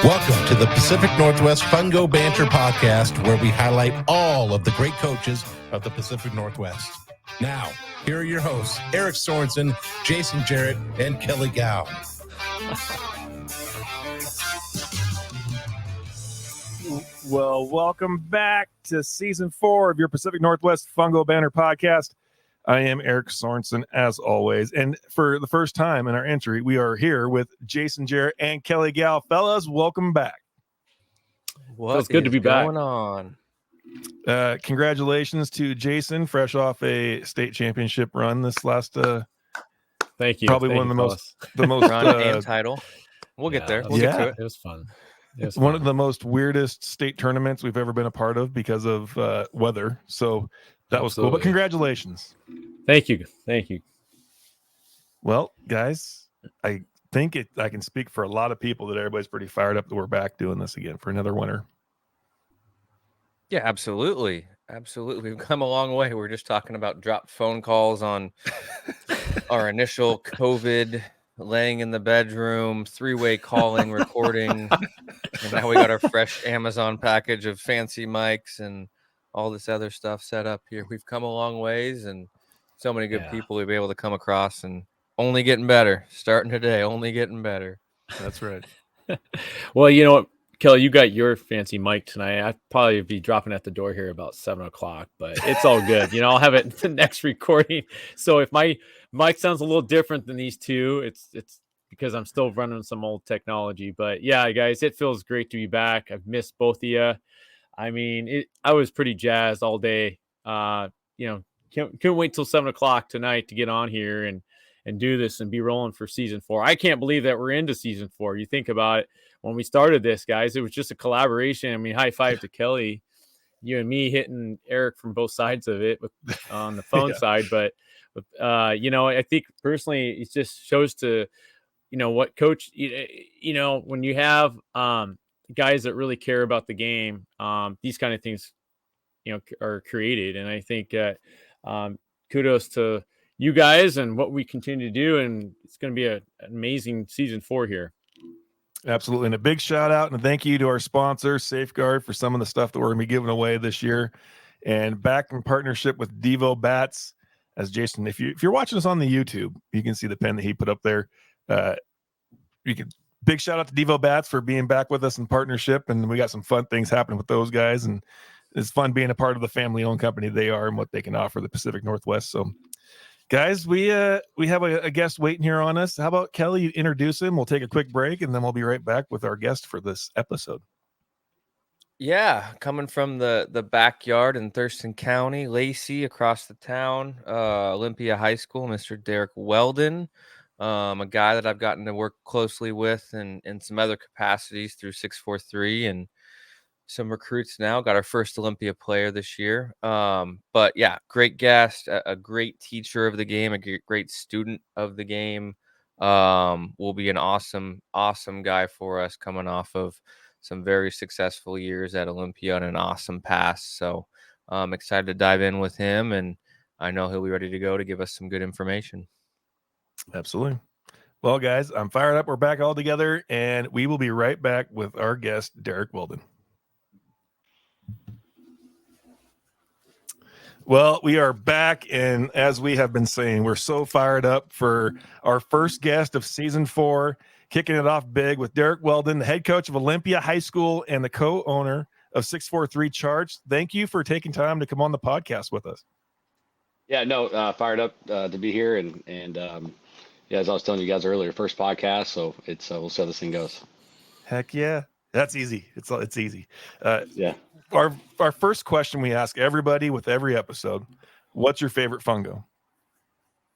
Welcome to the Pacific Northwest Fungo Banter Podcast, where we highlight all of the great coaches of the Pacific Northwest. Now, here are your hosts, Eric Sorensen, Jason Jarrett, and Kelly Gow. Well, welcome back to Season 4 of your Pacific Northwest Fungo Banter Podcast. I am Eric Sorensen, as always. And for the first time in our entry, we are here with Jason Jarrett and Kelly Gow. Fellas, welcome back. It's good to be back. On? Congratulations to Jason, fresh off a state championship run this last. Thank you. Probably one of the most run and title. We'll get there. We'll get to it. It was fun. One of the most weirdest state tournaments we've ever been a part of because of weather. So that was cool. But congratulations. Thank you. Well, guys, I think I can speak for a lot of people that everybody's pretty fired up that we're back doing this again for another winter. Yeah, absolutely. We've come a long way. We're just talking about dropped phone calls on our initial COVID, laying in the bedroom, three-way calling, recording. And now we got our fresh Amazon package of fancy mics and all this other stuff set up here. We've come a long ways, and so many good people we've been able to come across, and only getting better. Starting today, only getting better. That's right. Well, you know what, Kelly, you got your fancy mic tonight. I'd probably be dropping at the door here about 7:00, but it's all good. I'll have it in the next recording. So if my mic sounds a little different than these two, it's because I'm still running some old technology. But yeah, guys, it feels great to be back. I've missed both of you. I mean, I was pretty jazzed all day. Couldn't wait till 7:00 tonight to get on here and do this and be rolling for season 4. I can't believe that we're into season 4. You think about it, when we started this, guys, it was just a collaboration. I mean, high five to Kelly, you and me hitting Eric from both sides of it on the phone side. But, I think personally, it just shows to, what coach, when you have guys that really care about the game, these kind of things, are created. And I think kudos to you guys and what we continue to do. And it's going to be an amazing season 4 here. Absolutely. And a big shout out and thank you to our sponsor, Safeguard, for some of the stuff that we're going to be giving away this year. And back in partnership with Devo Bats, as Jason, if you're watching us on the YouTube, you can see the pen that he put up there. Big shout out to Devo Bats for being back with us in partnership. And we got some fun things happening with those guys. And it's fun being a part of the family-owned company they are and what they can offer the Pacific Northwest. So, guys, we have a guest waiting here on us. How about Kelly? You introduce him. We'll take a quick break, and then we'll be right back with our guest for this episode. Yeah, coming from the backyard in Thurston County, Lacey, across the town, Olympia High School, Mr. Derek Weldon, a guy that I've gotten to work closely with in some other capacities through 643 and some recruits now. Got our first Olympia player this year. But yeah, great guest, a great teacher of the game, a great student of the game. Will be an awesome guy for us coming off of some very successful years at Olympia and an awesome past. So I'm excited to dive in with him, and I know he'll be ready to go to give us some good information. Absolutely. Well, guys, I'm fired up. We're back all together, and we will be right back with our guest, Derek Weldon. Well, we are back, and as we have been saying, we're so fired up for our first guest of season 4, kicking it off big with Derek Weldon, the head coach of Olympia High School and the co-owner of 643 Charge. Thank you for taking time to come on the podcast with us. Yeah, no, fired up to be here, and as I was telling you guys earlier, first podcast, so it's we'll see how this thing goes. Heck yeah, that's easy. It's easy. Yeah. Our first question we ask everybody with every episode: what's your favorite fungo?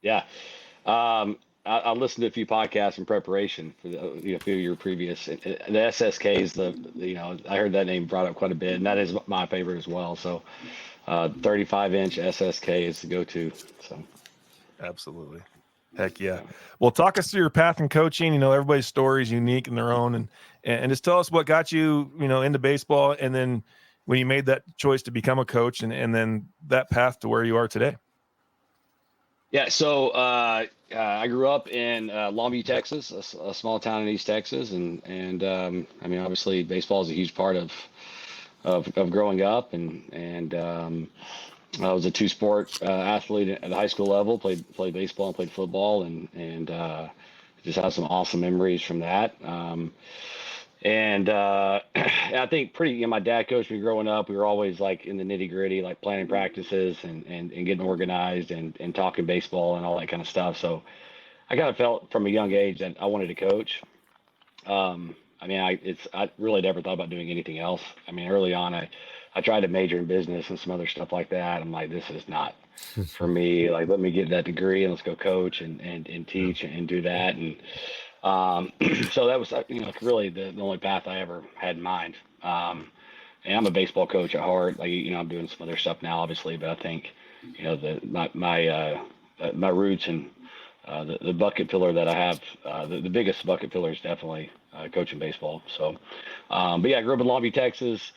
Yeah, I listened to a few podcasts in preparation for a few of your previous. The SSK I heard that name brought up quite a bit, and that is my favorite as well. So, 35-inch SSK is the go-to. So, absolutely, heck yeah. Well, talk us through your path in coaching. Everybody's story is unique in their own, and just tell us what got you, into baseball, and then when you made that choice to become a coach, and then that path to where you are today. Yeah, so I grew up in Longview, Texas, a small town in East Texas, and I mean, obviously, baseball is a huge part of growing up, and I was a two-sport athlete at the high school level, played baseball and played football, and just have some awesome memories from that. And I think my dad coached me growing up. We were always like in the nitty gritty, like planning practices and getting organized and talking baseball and all that kind of stuff. So I kind of felt from a young age that I wanted to coach. I mean, I really never thought about doing anything else. I mean, early on, I tried to major in business and some other stuff like that. I'm like, this is not for me. Like, let me get that degree and let's go coach and teach and do that. And so that was, really the only path I ever had in mind. And I'm a baseball coach at heart. Like, I'm doing some other stuff now, obviously, but I think, my roots and the bucket filler that I have, the biggest bucket filler is definitely coaching baseball. So, but yeah, I grew up in Longview, Texas,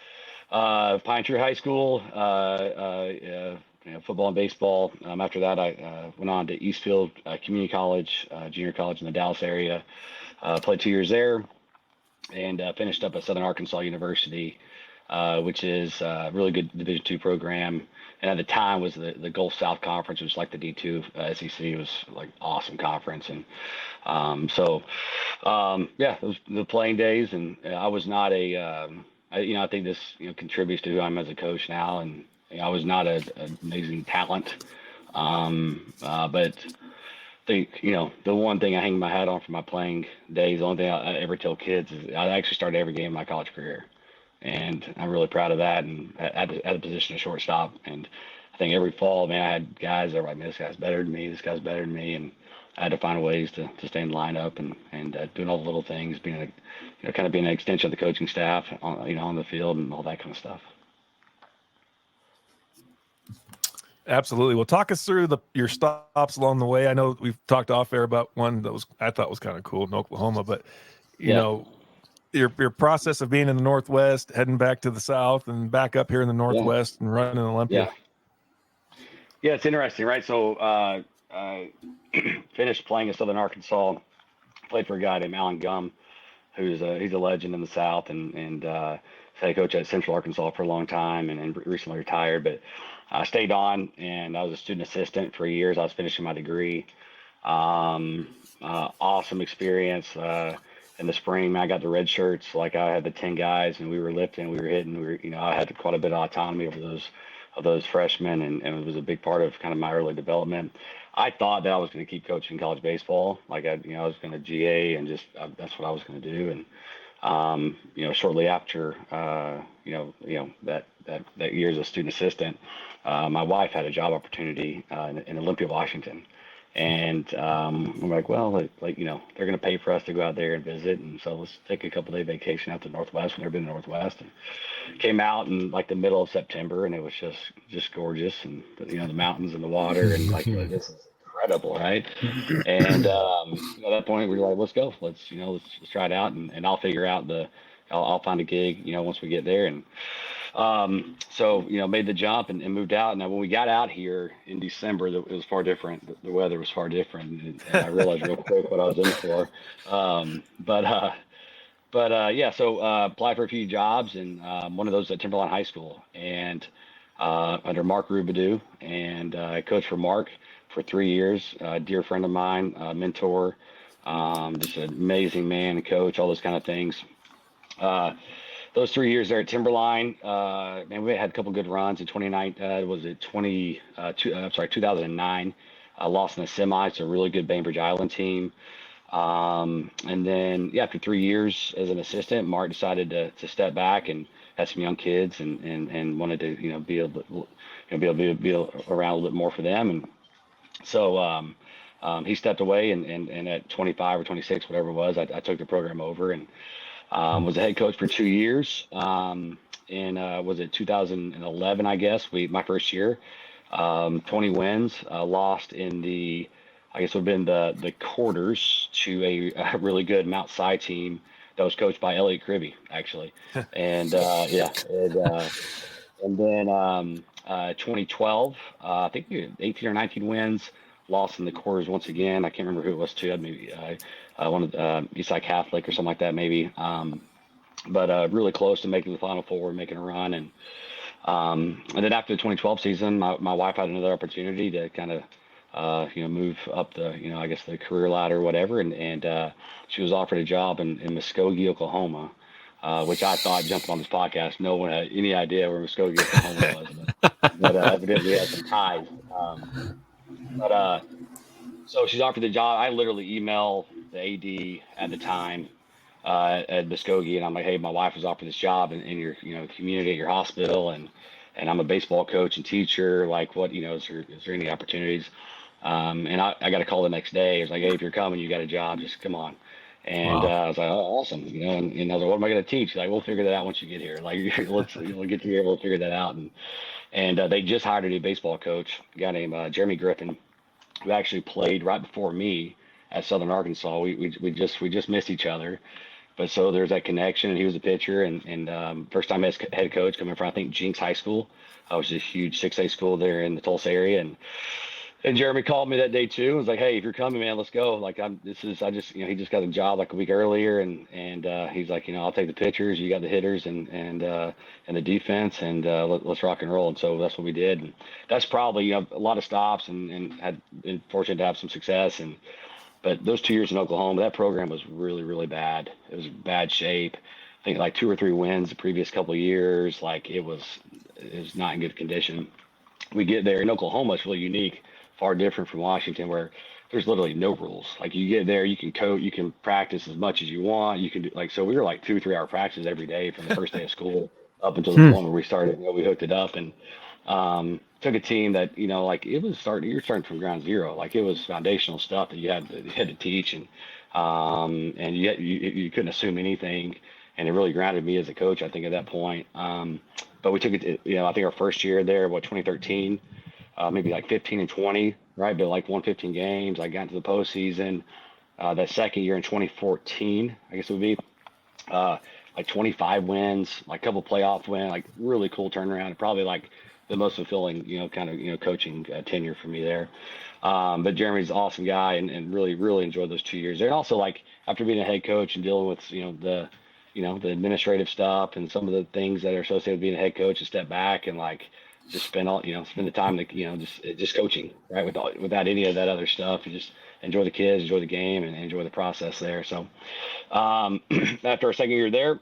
Pine Tree High School, football and baseball. After that, I went on to Eastfield Community College, junior college in the Dallas area. Played 2 years there, and finished up at Southern Arkansas University, which is a really good Division II program. And at the time was the Gulf South Conference, which was like the D2 SEC. It was like awesome conference. And yeah, it was the playing days. And I was not I think this contributes to who I'm as a coach now. And I was not an amazing talent, but I think, the one thing I hang my hat on for my playing days, the only thing I ever tell kids is I actually started every game of my college career. And I'm really proud of that. And at the position of shortstop. And I think every fall, man, I had guys that were like, man, this guy's better than me. This guy's better than me. And I had to find ways to stay in the lineup and doing all the little things, being kind of being an extension of the coaching staff on the field and all that kind of stuff. Absolutely. Well, talk us through your stops along the way. I know we've talked off air about one that I thought was kind of cool in Oklahoma, but you know, your process of being in the Northwest, heading back to the South and back up here in the Northwest and running in Olympia. Yeah, it's interesting, right? So I finished playing at Southern Arkansas, played for a guy named Alan Gum, he's a legend in the South, and head coach at Central Arkansas for a long time and recently retired. But I stayed on, and I was a student assistant for years. I was finishing my degree. Awesome experience. In the spring, man, I got the red shirts. Like, I had the 10 guys, and we were lifting, we were hitting. I had quite a bit of autonomy over those freshmen, and it was a big part of kind of my early development. I thought that I was going to keep coaching college baseball. Like, I was going to GA, and just that's what I was going to do. And shortly after, that year as a student assistant, my wife had a job opportunity in Olympia, Washington. And I'm like, well, they're going to pay for us to go out there and visit. And so let's take a couple-day vacation out to the Northwest. We've never been to the Northwest. And came out in like the middle of September, and it was just gorgeous. And, the mountains and the water, and like, this is incredible, right? And at that point, we were like, let's go. Let's try it out, and I'll figure out I'll find a gig, once we get there. And so, made the jump and moved out. Now, when we got out here in December, it was far different. The weather was far different. And I realized real quick what I was in for. So applied for a few jobs, and one of those at Timberline High School, and under Mark Rubidoux, and I coached for Mark for 3 years. A dear friend of mine, mentor, just an amazing man and coach, all those kind of things. Those 3 years there at Timberline, we had a couple good runs in 2009. Lost in the semis to a really good Bainbridge Island team. And then, after 3 years as an assistant, Mark decided to step back and had some young kids and wanted to, be able to be around a little bit more for them. And so he stepped away, and at 25 or 26, whatever it was, I took the program over and was a head coach for 2 years. Was it 2011, I guess, my first year, 20 wins, lost in I guess it would have been the quarters to a really good Mount Si team that was coached by Elliot Kribbe, actually. And and then 2012, I think we had 18 or 19 wins, lost in the quarters once again. I can't remember who it was too. Maybe one of Eastside Catholic or something like that, maybe. But really close to making the Final Four, making a run, and then after the 2012 season, my wife had another opportunity to kind of move up the I guess the career ladder or whatever, and she was offered a job in Muskogee, Oklahoma. Which I thought, jumping on this podcast, no one had any idea where Muskogee, Oklahoma was, but evidently we had some ties. But so she's offered the job. I literally email the AD at the time at Muskogee, and I'm like, hey, my wife was offered this job in your community at your hospital, and I'm a baseball coach and teacher. Like, what is there any opportunities? And I got a call the next day. It's like, hey, if you're coming, you got a job. Just come on. And Wow. I was like, oh, awesome, and I was like, what am I going to teach? She's like, we'll figure that out once you get here. Like, we'll get here, we'll figure that out. And they just hired a new baseball coach, a guy named Jeremy Griffin, who actually played right before me at Southern Arkansas. We just missed each other, but so there's that connection. And he was a pitcher, and first time as head coach coming from I think Jinx High School, which is a huge 6A school there in the Tulsa area, and Jeremy called me that day too. And was like, "Hey, if you're coming, man, let's go." Like, I just he just got a job like a week earlier, and he's like, I'll take the pitchers, you got the hitters, and the defense, and let's rock and roll. And so that's what we did. And that's probably a lot of stops, and had been fortunate to have some success. But those 2 years in Oklahoma, that program was really, really bad. It was in bad shape. I think like 2 or 3 wins the previous couple of years. Like it was not in good condition. We get there in Oklahoma, it's really unique. Far different from Washington, where there's literally no rules. Like you get there, you can coach, you can practice as much as you want. You can do so we were like 2-3 hour practices every day from the first day of school up until the point where we started. We hooked it up and took a team that like you're starting from ground zero. Like it was foundational stuff that you had to teach, and yet you couldn't assume anything, and it really grounded me as a coach. I think at that point, but we took it. I think our first year there, 2013. Maybe like 15 and 20, right? But like won 15 games. I got into the postseason. That second year in 2014, I guess it would be like 25 wins, like a couple playoff wins, like really cool turnaround. Probably like the most fulfilling, coaching tenure for me there. But Jeremy's an awesome guy, and really, really enjoyed those 2 years there. And also like after being a head coach and dealing with, the administrative stuff and some of the things that are associated with being a head coach, and step back and like just spend the time to just coaching, right, without any of that other stuff. You just enjoy the kids, enjoy the game, and enjoy the process there. So after our second year there,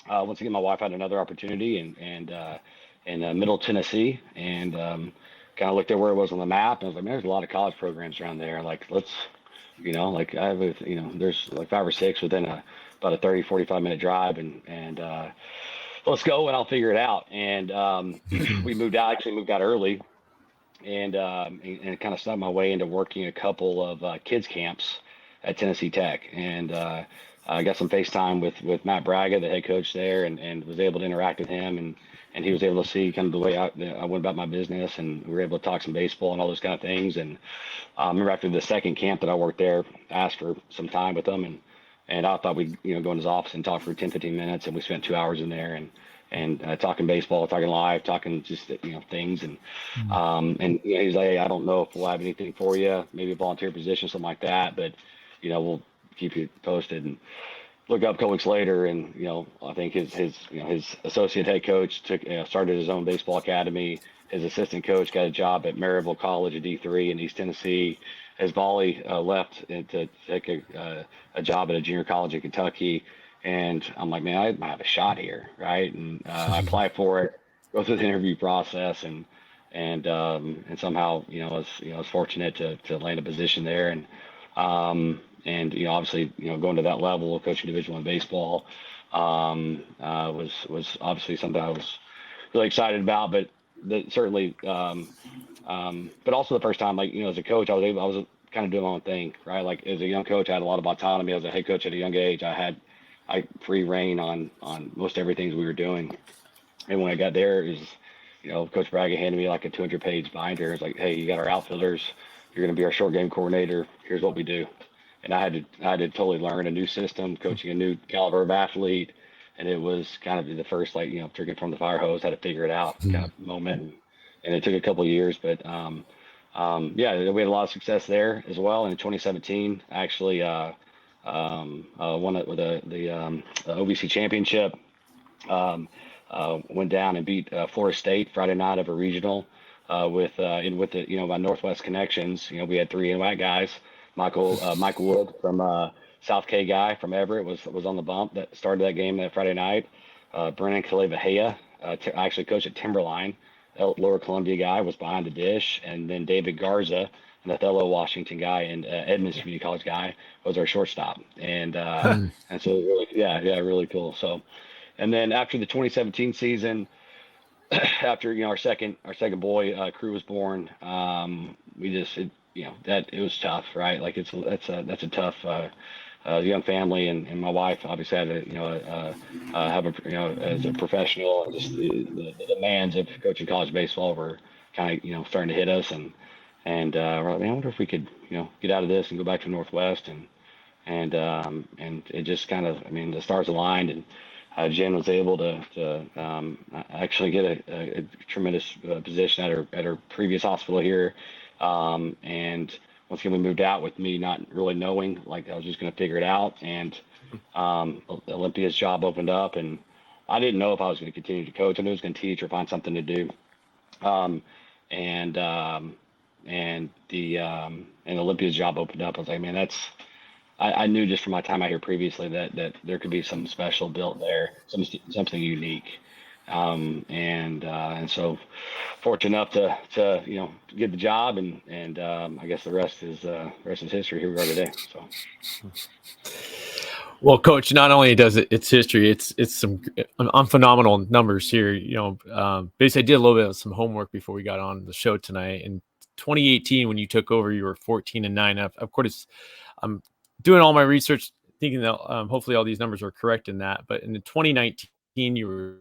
once again my wife had another opportunity in Middle Tennessee, and kind of looked at where it was on the map, and I was like, man, there's a lot of college programs around there. Like let's like I have there's like 5 or 6 within about a 30-45 minute drive, and let's go and I'll figure it out. And we moved out early, and kind of stuck my way into working a couple of kids camps at Tennessee Tech. And I got some FaceTime with Matt Braga, the head coach there, and was able to interact with him, and he was able to see kind of the way I went about my business, and we were able to talk some baseball and all those kind of things. And I remember after the second camp that I worked there, asked for some time with him, and I thought we'd go in his office and talk for 10-15 minutes, and we spent 2 hours in there and talking baseball, talking live, talking just things, and he's like, hey, I don't know if we'll have anything for you, maybe a volunteer position, something like that, but we'll keep you posted. And look up a couple weeks later, and I think his associate head coach started his own baseball academy. His assistant coach got a job at Maryville College, a D3 in East Tennessee. As Volley left to take a job at a junior college in Kentucky, and I'm like, man, I might have a shot here, right? And I apply for it, go through the interview process, and somehow I was fortunate to land a position there, and obviously going to that level of coaching Division I baseball was obviously something I was really excited about, but certainly. But also the first time, like, as a coach, I was kind of doing my own thing, right? Like as a young coach, I had a lot of autonomy. As a head coach at a young age, I had free reign on most everything we were doing. And when I got there, Coach Braga handed me like a 200-page binder. It's like, hey, you got our outfielders. You're going to be our short game coordinator. Here's what we do. And I had to totally learn a new system, coaching a new caliber of athlete. And it was kind of the first, drinking from the fire hose, had to figure it out kind of moment. And it took a couple of years, but yeah, we had a lot of success there as well. In 2017, actually won it with the OVC championship. Went down and beat Florida State Friday night of a regional with the my Northwest connections. We had three white guys. Michael Wood from South K guy from Everett was on the bump that started that game that Friday night. Brennan Kalevahea actually coached at Timberline. Lower Columbia guy was behind the dish, and then David Garza, an Othello, Washington guy, and Edmonds Community College guy was our shortstop. And so really, really cool. So, and then after the 2017 season, after our second boy Crew was born, it was tough, right? Like that's a tough young family, and my wife obviously had to have as a professional, and just the demands of coaching college baseball were kind of starting to hit us, and we're like, man, I wonder if we could get out of this and go back to Northwest, and it just kind of, the stars aligned, and Jen was able to actually get a tremendous position at her previous hospital here. And once again, we moved out with me not really knowing, like I was just going to figure it out. And Olympia's job opened up, and I didn't know if I was going to continue to coach. I knew I was going to teach or find something to do. And Olympia's job opened up. I was like, man, I knew just from my time out here previously that there could be something special built there, something unique. And so fortunate enough to get the job, and I guess the rest is history. Here we are today. So. Well, Coach, not only does it's history, it's some phenomenal numbers here. Basically, I did a little bit of some homework before we got on the show tonight. In 2018, when you took over, you were 14-9. Of course, I'm doing all my research, thinking that hopefully all these numbers are correct in that. But in 2019, you were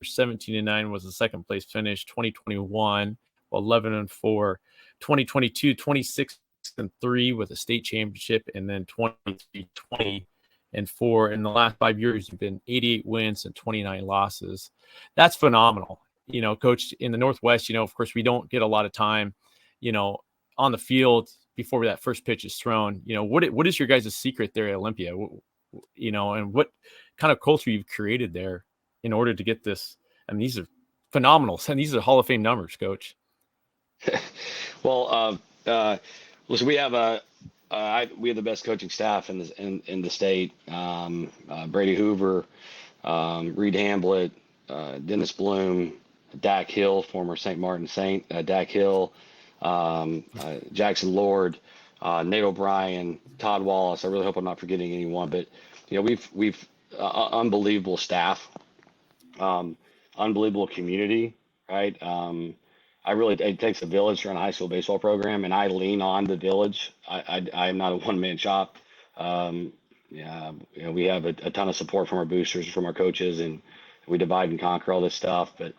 17-9, was the second place finish. 2021, 11-4. 2022, 26-3 with a state championship, and then 23, 20-4. In the last 5 years, you've been 88 wins and 29 losses. That's phenomenal. Coach, in the Northwest, of course, we don't get a lot of time, on the field before that first pitch is thrown. What is your guys' secret there at Olympia? And what kind of culture you've created there in order to get this? These are phenomenal, and these are Hall of Fame numbers, Coach. Well, listen, we have the best coaching staff in the state. Brady Hoover, Reed Hamblett, Dennis Bloom, Dak Hill, former St. Martin Saint, Dak Hill, Jackson Lord, Nate O'Brien, Todd Wallace. I really hope I'm not forgetting anyone, but we've unbelievable staff, unbelievable community, right? It takes a village to run a high school baseball program, and I lean on the village. I am not a one-man shop. We have a ton of support from our boosters, from our coaches, and we divide and conquer all this stuff. But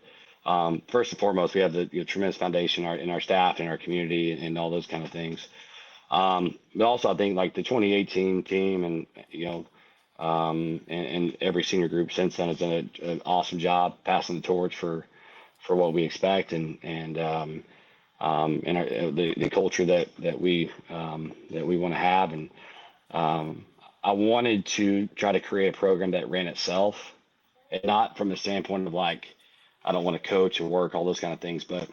first and foremost, we have the tremendous foundation in our staff and our community and all those kind of things. But also, I think like the 2018 team and every senior group since then has done an awesome job passing the torch for what we expect and the culture that we want to have. And I wanted to try to create a program that ran itself, and not from the standpoint of like, I don't want to coach and work, all those kind of things, but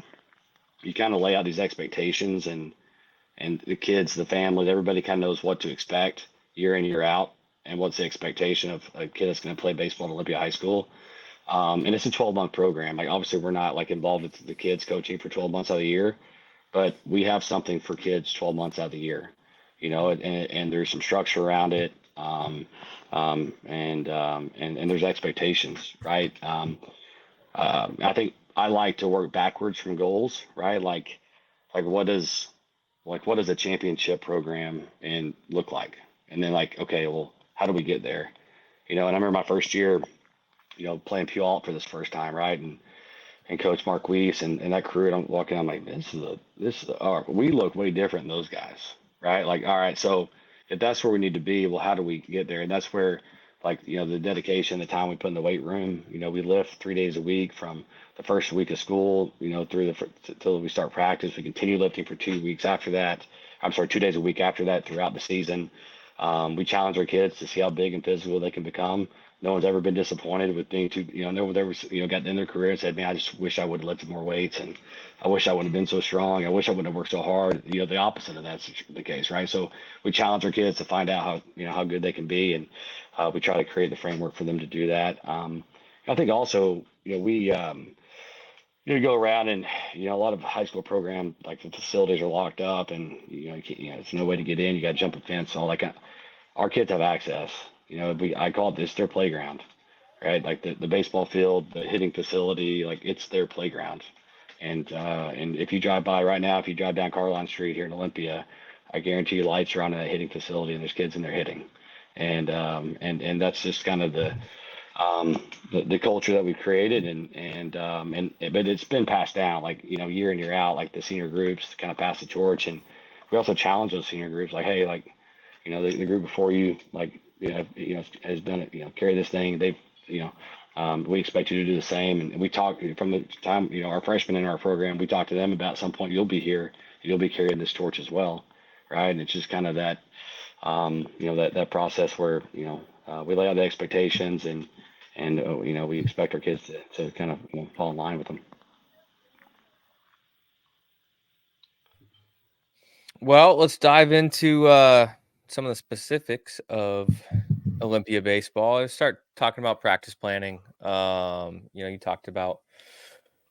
you kind of lay out these expectations, and the kids, the families, everybody kind of knows what to expect year in, year out, and what's the expectation of a kid that's going to play baseball at Olympia High School. And it's a 12-month program. Like, obviously we're not like involved with the kids coaching for 12 months out of the year, but we have something for kids 12 months out of the year, and there's some structure around it. And there's expectations, right? I think I like to work backwards from goals, right? Like what does a championship program look like? And then like, okay, well, how do we get there? And I remember my first year, playing Puyallup for this first time, right? And Coach Mark Weiss and that crew, and I'm walking, I'm like, we look way different than those guys, right? Like, all right, so if that's where we need to be, well, how do we get there? And that's where like, the dedication, the time we put in the weight room. We lift 3 days a week from the first week of school, through till we start practice. We continue lifting for 2 weeks after that. I'm sorry, 2 days a week after that throughout the season. We challenge our kids to see how big and physical they can become. No one's ever been disappointed with being too, no one's ever, gotten in their career and said, man, I just wish I would have lifted more weights, and I wish I would have been so strong. I wish I wouldn't have worked so hard. The opposite of that's the case, right? So we challenge our kids to find out how good they can be, and we try to create the framework for them to do that. I think also, we, you go around and, a lot of high school programs, like the facilities are locked up, and, there's no way to get in. You got to jump a fence, all that kind. Our kids have access. I call this their playground, right? Like the baseball field, the hitting facility, like it's their playground. And if you drive by right now, if you drive down Carline Street here in Olympia, I guarantee you lights are on in that hitting facility, and there's kids in there hitting. And that's just kind of the culture that we've created, but it's been passed down, like, year in, year out, like the senior groups kind of pass the torch. And we also challenge those senior groups, like, hey, like, the group before you, like, has done it, carry this thing. They've, we expect you to do the same. And we talk from the time, our freshmen in our program, we talk to them about, some point you'll be here, you'll be carrying this torch as well. Right. And it's just kind of that, that process where, we lay out the expectations, and we expect our kids to kind of, fall in line with them. Well, let's dive into some of the specifics of Olympia baseball. Let's start talking about practice planning. You talked about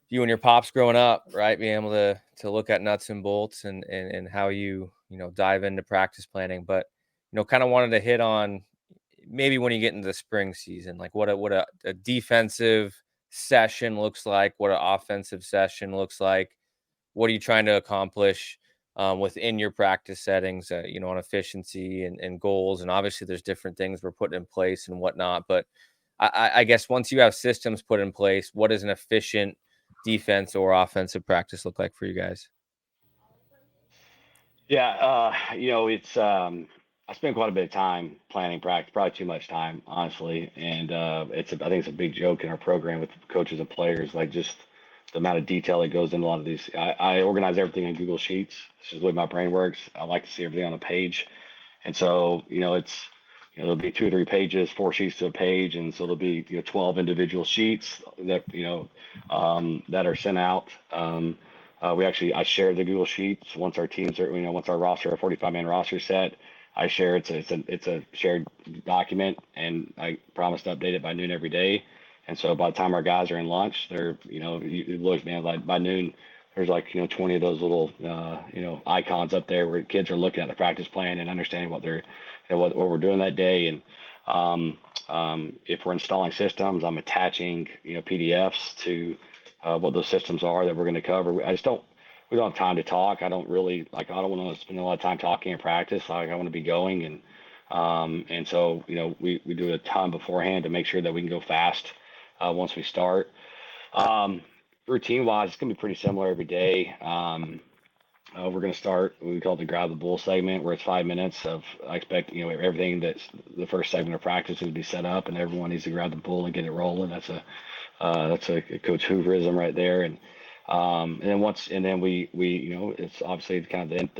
you and your pops growing up, right? Being able to look at nuts and bolts and how you dive into practice planning. But kind of wanted to hit on maybe when you get into the spring season, like what a defensive session looks like, what an offensive session looks like. What are you trying to accomplish within your practice settings, on efficiency and goals? And obviously there's different things we're putting in place and whatnot. But I guess once you have systems put in place, what does an efficient defense or offensive practice look like for you guys? Yeah. It's, I spend quite a bit of time planning practice, probably too much time, honestly. And I think it's a big joke in our program with coaches and players, like just the amount of detail that goes into a lot of these. I organize everything in Google Sheets. This is the way my brain works. I like to see everything on a page. And so, it's, there'll be 2 or 3 pages, 4 sheets to a page. And so there'll be, 12 individual sheets that, that are sent out. I share the Google Sheets once our teams are, once our 45-man roster set. I share it's a shared document, and I promise to update it by noon every day. And so by the time our guys are in lunch, they're, you look, man, like by noon, there's like, 20 of those little, icons up there where kids are looking at the practice plan and understanding what they're, what we're doing that day. And if we're installing systems, I'm attaching, PDFs to what those systems are that we're going to cover. We don't have time to talk. I don't want to spend a lot of time talking in practice. Like, I want to be going. And so, we do a ton beforehand to make sure that we can go fast once we start. Routine wise, it's going to be pretty similar every day. We're going to start what we call the grab the bull segment, where it's 5 minutes of, I expect, everything that's the first segment of practice is to be set up, and everyone needs to grab the bull and get it rolling. That's a Coach Hooverism right there. And then we it's obviously kind of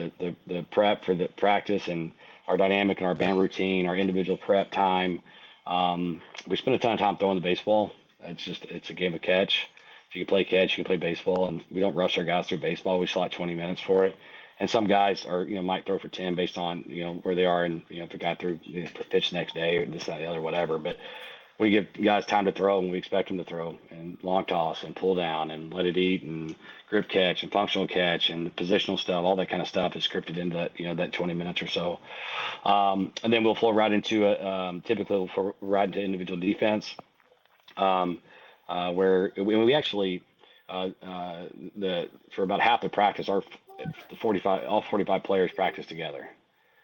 the prep for the practice, and our dynamic and our band routine, our individual prep time. We spend a ton of time throwing the baseball. It's a game of catch. If you can play catch, you can play baseball, and we don't rush our guys through baseball. We slot 20 minutes for it. And some guys are, might throw for 10 based on, where they are, and, if the guy threw pitch the next day or this, that, the other, whatever. But we give guys time to throw, and we expect them to throw, and long toss and pull down and let it eat and grip catch and functional catch and positional stuff. All that kind of stuff is scripted into that, that 20 minutes or so. And then we'll flow right into typically we'll flow right into individual defense, where we actually for about half the practice, all 45 players practice together.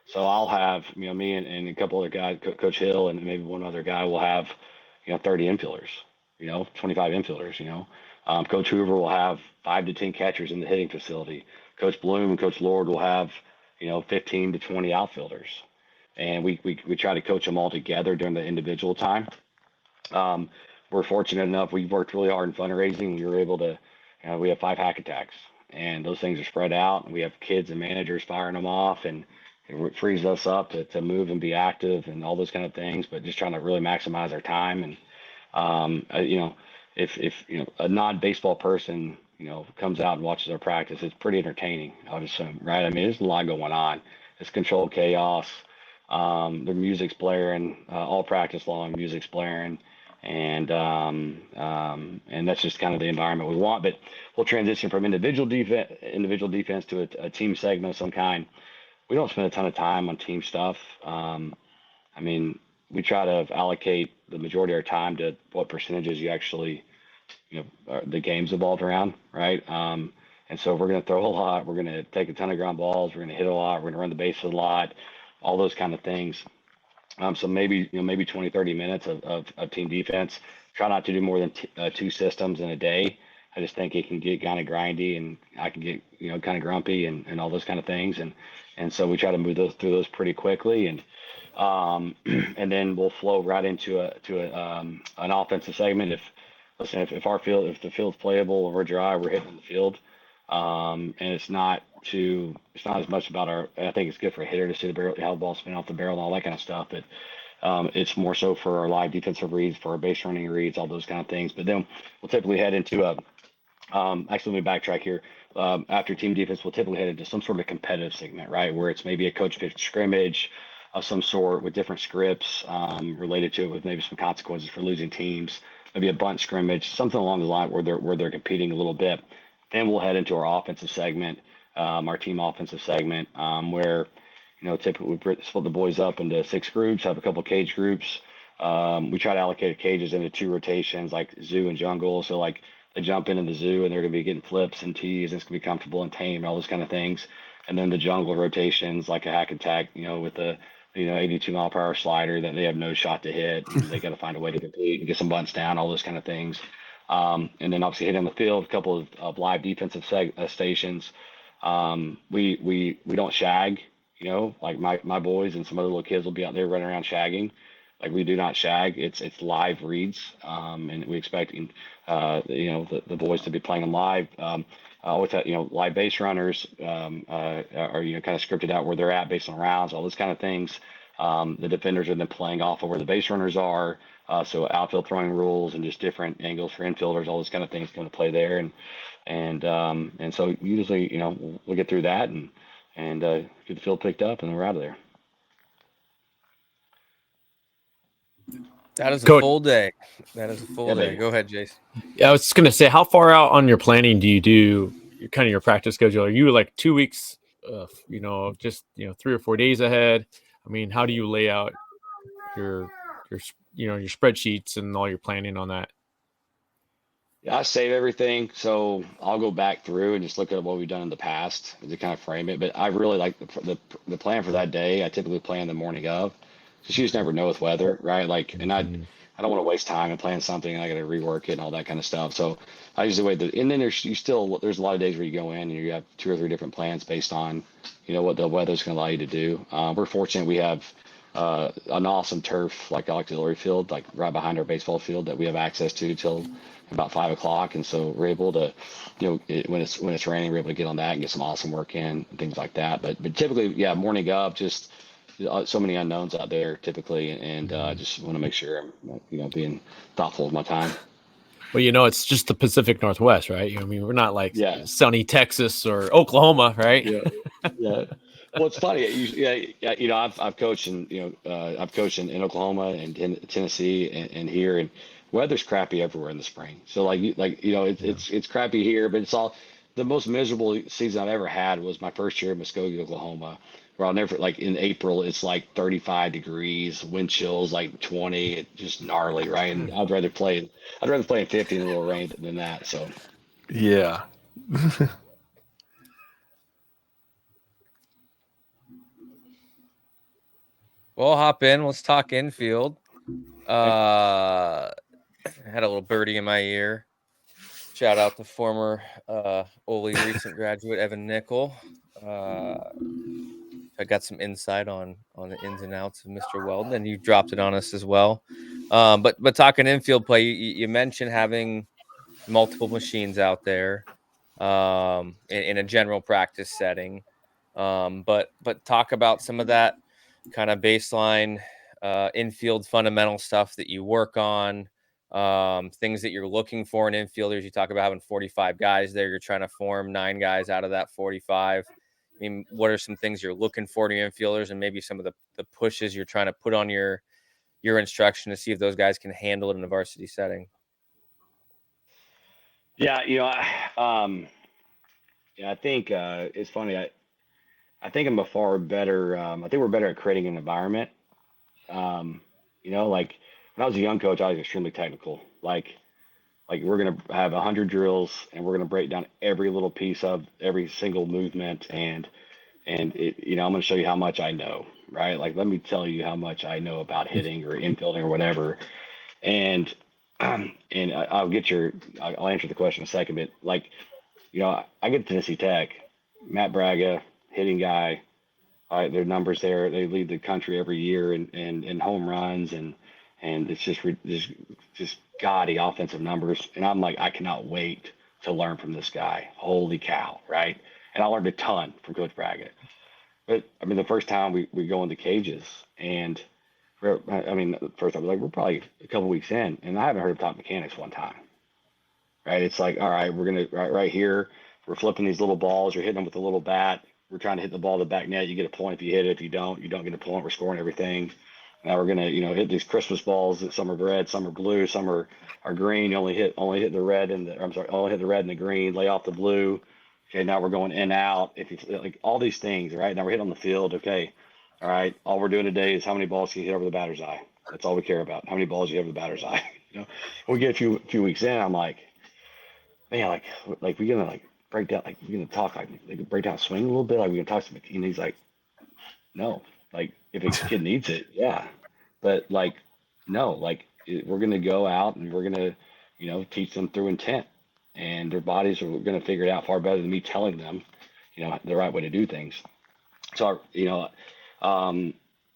So I'll have, me and a couple other guys, Coach Hill and maybe one other guy will have, 30 infielders, 25 infielders, Coach Hoover will have 5 to 10 catchers in the hitting facility. Coach Bloom and Coach Lord will have, 15 to 20 outfielders. and we try to coach them all together during the individual time. We're fortunate enough, we've worked really hard in fundraising. We were able to, we have 5 hack attacks, and those things are spread out, and we have kids and managers firing them off, and it frees us up to move and be active and all those kind of things, but just trying to really maximize our time. And, if a non-baseball person, comes out and watches our practice, it's pretty entertaining, I would assume, right? I mean, there's a lot going on. It's controlled chaos. The music's blaring, all practice long, music's blaring. And that's just kind of the environment we want. But we'll transition from individual defense to a team segment of some kind. We don't spend a ton of time on team stuff. We try to allocate the majority of our time to what percentages you actually, the game's evolved around, right? And so we're going to throw a lot. We're going to take a ton of ground balls. We're going to hit a lot. We're going to run the bases a lot, all those kind of things. So maybe 20, 30 minutes of team defense. Try not to do more than 2 systems in a day. I just think it can get kind of grindy, and I can get, kind of grumpy and all those kind of things. And so we try to move through those pretty quickly. And then we'll flow right into an offensive segment. If the field's playable and we're dry, we're hitting the field. And it's not as much about I think it's good for a hitter to see how the ball spin off the barrel and all that kind of stuff. But it's more so for our live defensive reads, for our base running reads, all those kind of things. But then we'll typically head into actually, let me backtrack here. After team defense, we'll typically head into some sort of competitive segment, right? Where it's maybe a coach pitch scrimmage of some sort with different scripts related to it, with maybe some consequences for losing teams, maybe a bunt scrimmage, something along the line where they're competing a little bit. Then we'll head into our offensive segment, our team offensive segment, where, typically we split the boys up into 6 groups, have a couple of cage groups. We try to allocate cages into 2 rotations, like zoo and jungle. So like they jump into the zoo and they're going to be getting flips and tees, and it's going to be comfortable and tame and all those kind of things. And then the jungle rotations, like a hack attack, with the 82 mile per hour slider that they have no shot to hit. They got to find a way to compete and get some bunts down, all those kind of things. And then obviously hitting the field, a couple of live defensive stations. We don't shag, like my boys and some other little kids will be out there running around shagging. Like, we do not shag. It's live reads. And we expect, the boys to be playing them live. Always have, live base runners are, kind of scripted out where they're at based on rounds, all those kind of things. The defenders are then playing off of where the base runners are. So outfield throwing rules and just different angles for infielders, all those kind of things come to play there. And so usually, we'll get through that and get the field picked up, and then we're out of there. That is a Coach. full day. That is a full day. Baby. Go ahead, Jason. Yeah, I was just gonna say, how far out on your planning do you do your practice schedule? Are you like 2 weeks, just 3 or 4 days ahead? I mean, how do you lay out your spreadsheets and all your planning on that? Yeah, I save everything, so I'll go back through and just look at what we've done in the past to kind of frame it. But I really like the plan for that day. I typically plan the morning of, because you just never know with weather, right? Like, and I don't want to waste time and plan something and I got to rework it and all that kind of stuff. So I usually wait. And then there's a lot of days where you go in and you have 2 or 3 different plans based on, what the weather's going to allow you to do. We're fortunate we have an awesome turf, like auxiliary field, like right behind our baseball field, that we have access to till about 5 o'clock. And so we're able to, when it's raining, we're able to get on that and get some awesome work in and things like that. But typically, yeah, morning up, just so many unknowns out there typically. And just want to make sure I'm, being thoughtful of my time. Well, it's just the Pacific Northwest, right? I mean, we're not like Yeah. sunny Texas or Oklahoma, right? Yeah. Well, it's funny. I've coached in in Oklahoma and in Tennessee and here, and weather's crappy everywhere in the spring. So it's crappy here, but it's all the most miserable season I've ever had was my first year in Muskogee, Oklahoma, where I'll never, like, in April it's like 35 degrees, wind chills like 20, it's just gnarly, right? And I'd rather play in 50 in a little rain than that. So Yeah. We'll hop in. Let's talk infield. I had a little birdie in my ear. Shout out to former Ole recent graduate Evan Nickel. Tell I got some insight on the ins and outs of Mr. Weldon, and you dropped it on us as well. But talking infield play, you mentioned having multiple machines out there in a general practice setting. But talk about some of that kind of baseline infield fundamental stuff that you work on, things that you're looking for in infielders. You talk about having 45 guys there. You're trying to form 9 guys out of that 45. I mean, what are some things you're looking for in your infielders, and maybe some of the pushes you're trying to put on your instruction to see if those guys can handle it in a varsity setting? Yeah, I think it's funny. I think I'm a far better. I think we're better at creating an environment. Like when I was a young coach, I was extremely technical. Like we're gonna have 100 drills, and we're gonna break down every little piece of every single movement, and I'm gonna show you how much I know, right? Like let me tell you how much I know about hitting or infielding or whatever, and I'll answer the question in a second, but like I get to Tennessee Tech, Matt Braga, hitting guy. All right, their numbers there, they lead the country every year in home runs, and it's just gaudy offensive numbers. And I'm like, I cannot wait to learn from this guy. Holy cow, right? And I learned a ton from Coach Braga. But I mean, the first time we go in the cages, and first time we're probably a couple weeks in, and I haven't heard of top mechanics one time. Right? It's like, all right, we're gonna right here, we're flipping these little balls. You're hitting them with a little bat. We're trying to hit the ball to the back net. You get a point if you hit it. If you don't get a point. We're scoring everything. Now we're gonna, hit these Christmas balls. That some are red, some are blue, some are green. You only hit the red only hit the red and the green. Lay off the blue. Okay, now we're going in out. If you like all these things, right? Now we're hitting on the field. Okay, all right. All we're doing today is how many balls can you hit over the batter's eye. That's all we care about. How many balls you hit over the batter's eye. We get a few weeks in. I'm like, man, like we're gonna break down, like we're gonna talk, like break down swing a little bit, like we're gonna talk to McKean. He's like, no, like if a kid needs it, yeah, but like no, like we're gonna go out and we're gonna teach them through intent, and their bodies are gonna figure it out far better than me telling them the right way to do things. So that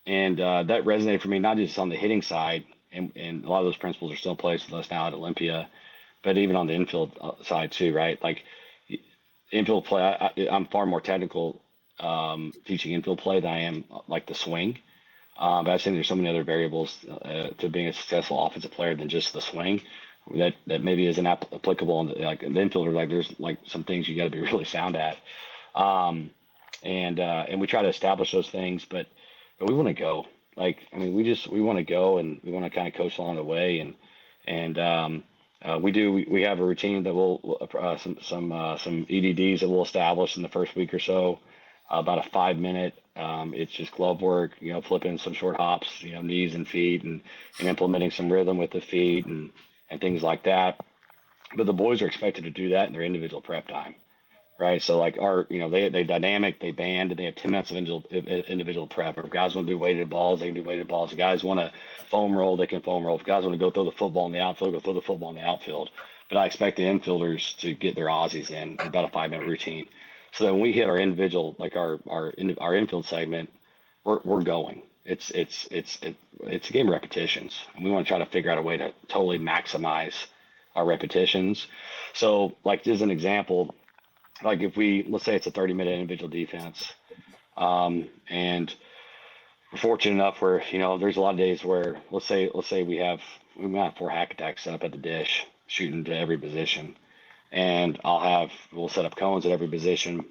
resonated for me, not just on the hitting side, and a lot of those principles are still in place with us now at Olympia, but even on the infield side too, right? Like infield play, I'm far more technical teaching infield play than I am like the swing. But I think there's so many other variables to being a successful offensive player than just the swing that maybe isn't applicable on the infielder. Like there's like some things you got to be really sound at, and we try to establish those things, but we want to go. Like I mean, we want to go, and we want to kind of coach along the way, and we have a routine that we'll some EDDs that we'll establish in the first week or so, about a 5-minute. It's just glove work, flipping some short hops, knees and feet, and implementing some rhythm with the feet and things like that. But the boys are expected to do that in their individual prep time, right? So like they dynamic, they band, and they have 10 minutes of individual prep. If guys want to do weighted balls, they can do weighted balls. If guys want to foam roll, they can foam roll. If guys want to go throw the football in the outfield, go throw the football in the outfield. But I expect the infielders to get their Aussies in about a 5-minute routine. So that when we hit our individual, like our infield segment, we're going. It's a game of repetitions, and we want to try to figure out a way to totally maximize our repetitions. So like as an example, like if let's say it's a 30-minute individual defense, and we're fortunate enough where there's a lot of days where let's say we might have 4 hack attacks set up at the dish, shooting to every position, and we'll set up cones at every position,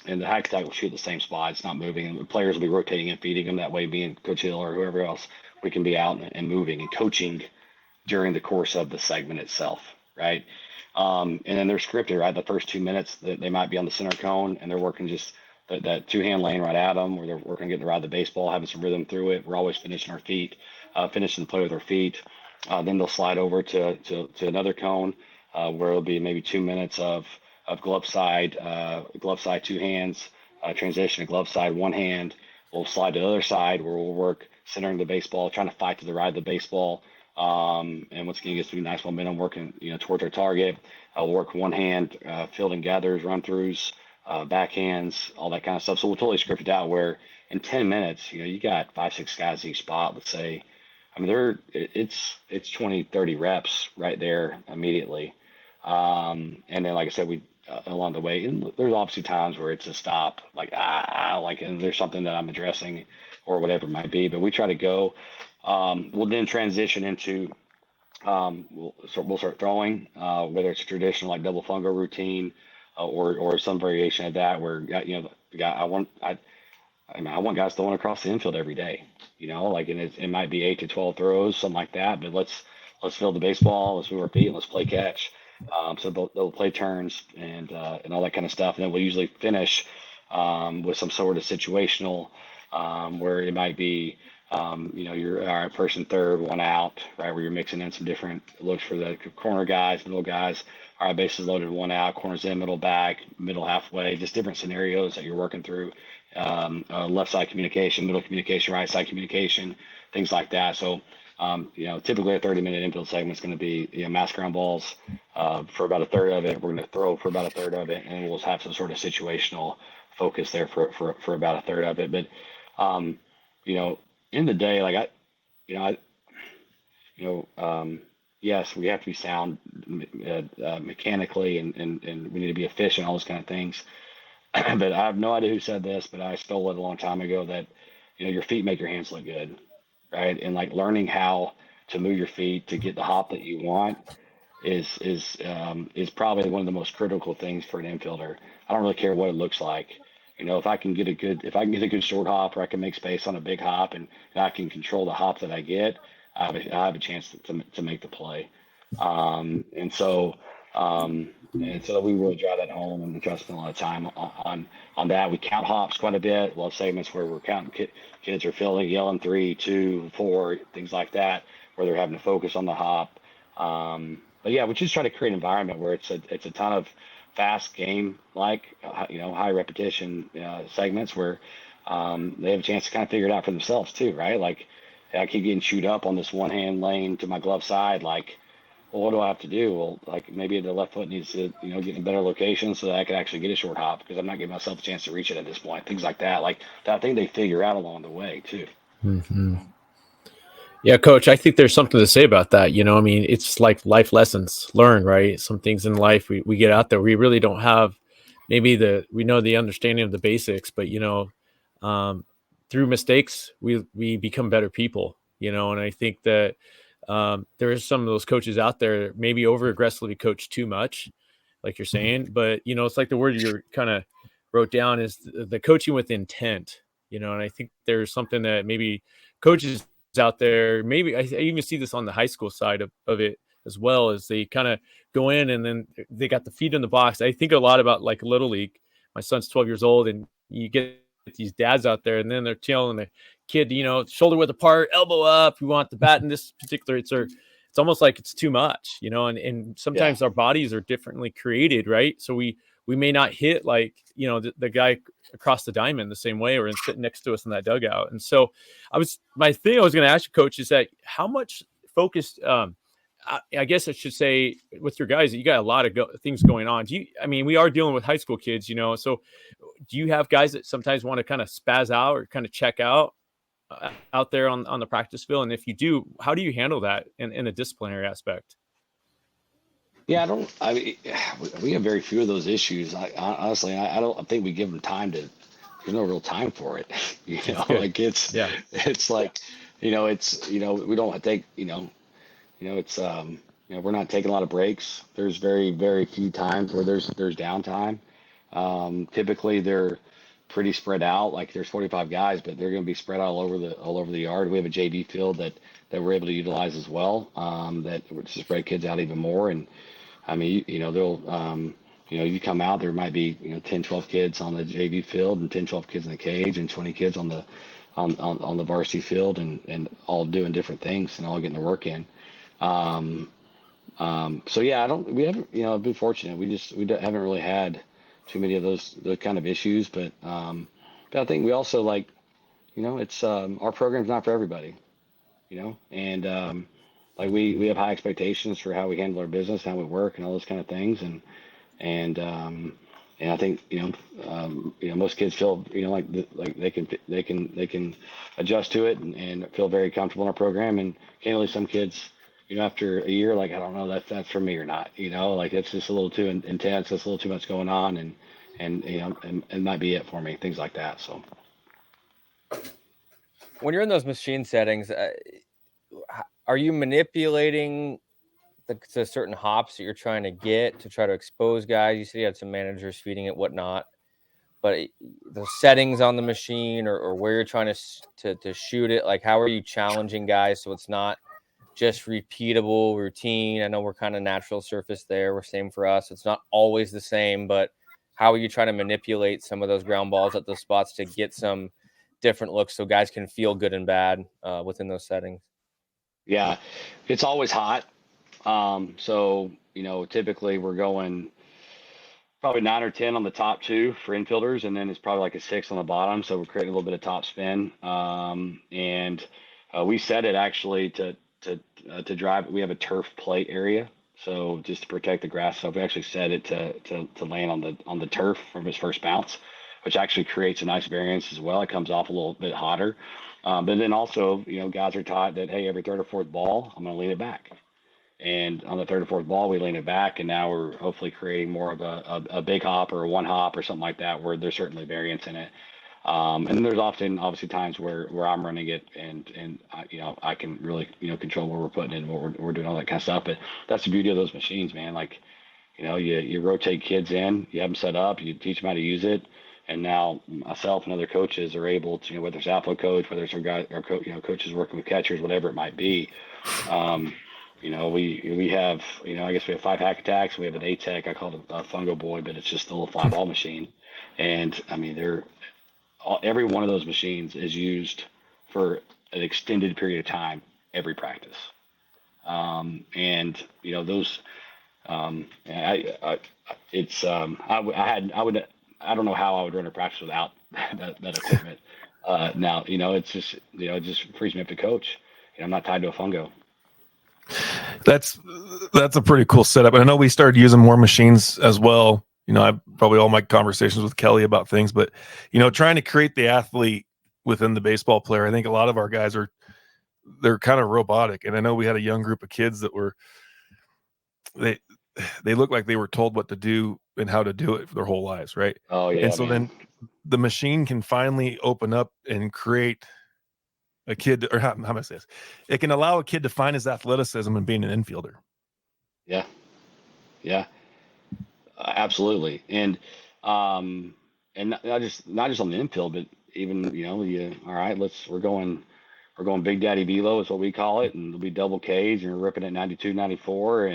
and the hack attack will shoot the same spot. It's not moving, and the players will be rotating and feeding them that way. Being Coach Hill or whoever else, we can be out and moving and coaching during the course of the segment itself, right? And then they're scripted, right? The first 2 minutes they might be on the center cone, and they're working just that 2-hand lane right at them, where they're working getting to ride the baseball, having some rhythm through it. We're always finishing our feet, finishing the play with our feet. Then they'll slide over to another cone, where it'll be maybe 2 minutes of glove side 2 hands, transition to glove side 1 hand. We'll slide to the other side where we'll work centering the baseball, trying to fight to the ride of the baseball. And once again, gets to be nice momentum working, towards our target. We'll work 1 hand, fielding gathers, run throughs, backhands, all that kind of stuff. So we'll totally script it out where in 10 minutes, you got 5, 6 guys each spot. Let's say, I mean, it's 20, 30 reps right there immediately. And then, like I said, we along the way, and there's obviously times where it's a stop, like and there's something that I'm addressing or whatever it might be. But we try to go. We'll then transition into we'll start throwing, whether it's a traditional like double fungo routine, or some variation of that where the guy I want guys throwing across the infield every day, like, and it might be 8 to 12 throws, something like that. But let's field the baseball, let's move our feet, and let's play catch. So they'll play turns and all that kind of stuff, and then we'll usually finish with some sort of situational, where it might be, you're all right, first and third, one out, right, where you're mixing in some different looks for the corner guys, middle guys. All right, bases loaded, one out, corners in, middle back, middle halfway, just different scenarios that you're working through. Left side communication, middle communication, right side communication, things like that. So, typically a 30-minute infield segment is going to be, mass ground balls for about a third of it. We're going to throw for about a third of it, and we'll have some sort of situational focus there for about a third of it. But, in the day, like yes, we have to be sound mechanically, and we need to be efficient, all those kind of things. But I have no idea who said this, but I stole it a long time ago that, your feet make your hands look good, right? And like learning how to move your feet to get the hop that you want is probably one of the most critical things for an infielder. I don't really care what it looks like. If I can get a good short hop, or I can make space on a big hop, and I can control the hop that I get, I have a chance to make the play. And so we really drive that home, and we try to spend a lot of time on that. We count hops quite a bit. We'll have segments where we're counting, kids are filling, yelling 3, 2, 4, things like that, where they're having to focus on the hop. But yeah, we just try to create an environment where it's a ton of fast game, like high repetition segments where they have a chance to kind of figure it out for themselves too, right? Like, I keep getting chewed up on this one hand lane to my glove side, like, well, what do I have to do? Well, like, maybe the left foot needs to, get in a better location so that I can actually get a short hop, because I'm not giving myself a chance to reach it at this point. Things like that. Like, that, I think they figure out along the way too. Mm-hmm. Yeah, Coach, I think there's something to say about that. I mean, it's like life lessons learned, right? Some things in life we get out there, we really don't have we know the understanding of the basics, but, through mistakes, we become better people, and I think that there is some of those coaches out there maybe over aggressively coach too much, like you're saying, but, it's like the word you're kind of wrote down is the coaching with intent, and I think there's something that maybe coaches out there, maybe I even see this on the high school side of it as well, as they kind of go in and then they got the feet in the box. I think a lot about like Little League. My son's 12 years old, and you get these dads out there, and then they're telling the kid, shoulder width apart, elbow up, you want the bat in this particular, it's almost like it's too much, and sometimes our bodies are differently created, right? So we may not hit like, the guy across the diamond the same way, or sitting next to us in that dugout. And so my thing I was going to ask you, Coach, is that how much focused, I guess I should say, with your guys, you got a lot of things going on. We are dealing with high school kids, so do you have guys that sometimes want to kind of spaz out or kind of check out there on the practice field? And if you do, how do you handle that in a disciplinary aspect? Yeah, we have very few of those issues. Honestly, I don't think we give them time to. There's no real time for it. Like it's like, we don't take, it's, we're not taking a lot of breaks. There's very, very few times where there's downtime. Typically they're pretty spread out. Like, there's 45 guys, but they're going to be spread out all over the yard. We have a JV field that we're able to utilize as well. That would spread kids out even more. And I mean, they'll, you come out, there might be, 10, 12 kids on the JV field, and 10, 12 kids in the cage, and 20 kids on the varsity field, and all doing different things and all getting their work in. So yeah, we haven't, been fortunate. We haven't really had too many of those kind of issues, but I think we also, like, it's, our program's not for everybody, and, like, we have high expectations for how we handle our business, how we work, and all those kind of things. And And I think most kids feel like they can adjust to it and feel very comfortable in our program. And candidly, some kids, after a year, like, I don't know that's for me or not. Like it's just a little too intense. It's a little too much going on, and it might be it for me. Things like that. So when you're in those machine settings, are you manipulating the certain hops that you're trying to get to try to expose guys? You said you had some managers feeding it, whatnot, but the settings on the machine or where you're trying to shoot it, like how are you challenging guys so it's not just repeatable routine? I know we're kind of natural surface there. We're same for us. It's not always the same, but how are you trying to manipulate some of those ground balls at those spots to get some different looks so guys can feel good and bad within those settings? yeah, it's always hot. So typically we're going probably 9 or 10 on the top two for infielders, and then it's probably like a 6 on the bottom. So we're creating a little bit of top spin. And we set it actually to drive. We have a turf plate area, so just to protect the grass. So we actually set it to land on the turf from his first bounce, which actually creates a nice variance as well. It comes off a little bit hotter. But then also, guys are taught that, hey, every third or fourth ball, I'm going to lean it back. And on the third or fourth ball, we lean it back, and now we're hopefully creating more of a big hop or a one hop or something like that, where there's certainly variance in it. And then there's obviously times where I'm running it, and I can really control where we're putting it and what we're doing, all that kind of stuff. But that's the beauty of those machines, man. Like you rotate kids in, you have them set up, you teach them how to use it. And now myself and other coaches are able to, whether it's outfield coach, whether it's our coaches working with catchers, whatever it might be. We have, I guess we have 5 hack attacks. We have an ATEC. I call it a Fungo Boy, but it's just a little 5-ball machine. And I mean, every one of those machines is used for an extended period of time, every practice. I don't know how I would run a practice without that equipment. Now, it just frees me up to coach. I'm not tied to a fungo. That's a pretty cool setup. And I know we started using more machines as well. I probably all my conversations with Kelly about things, but trying to create the athlete within the baseball player. I think a lot of our guys they're kind of robotic. And I know we had a young group of kids that they look like they were told what to do and how to do it for their whole lives, right? Oh yeah. And so then the machine can finally open up and create a kid, or how am I say this? It can allow a kid to find his athleticism and being an infielder. Yeah. Absolutely. And not just on the infield, but even all right, we're going Big Daddy Velo is what we call it, and it'll be double K's, and you're ripping at 92, 94,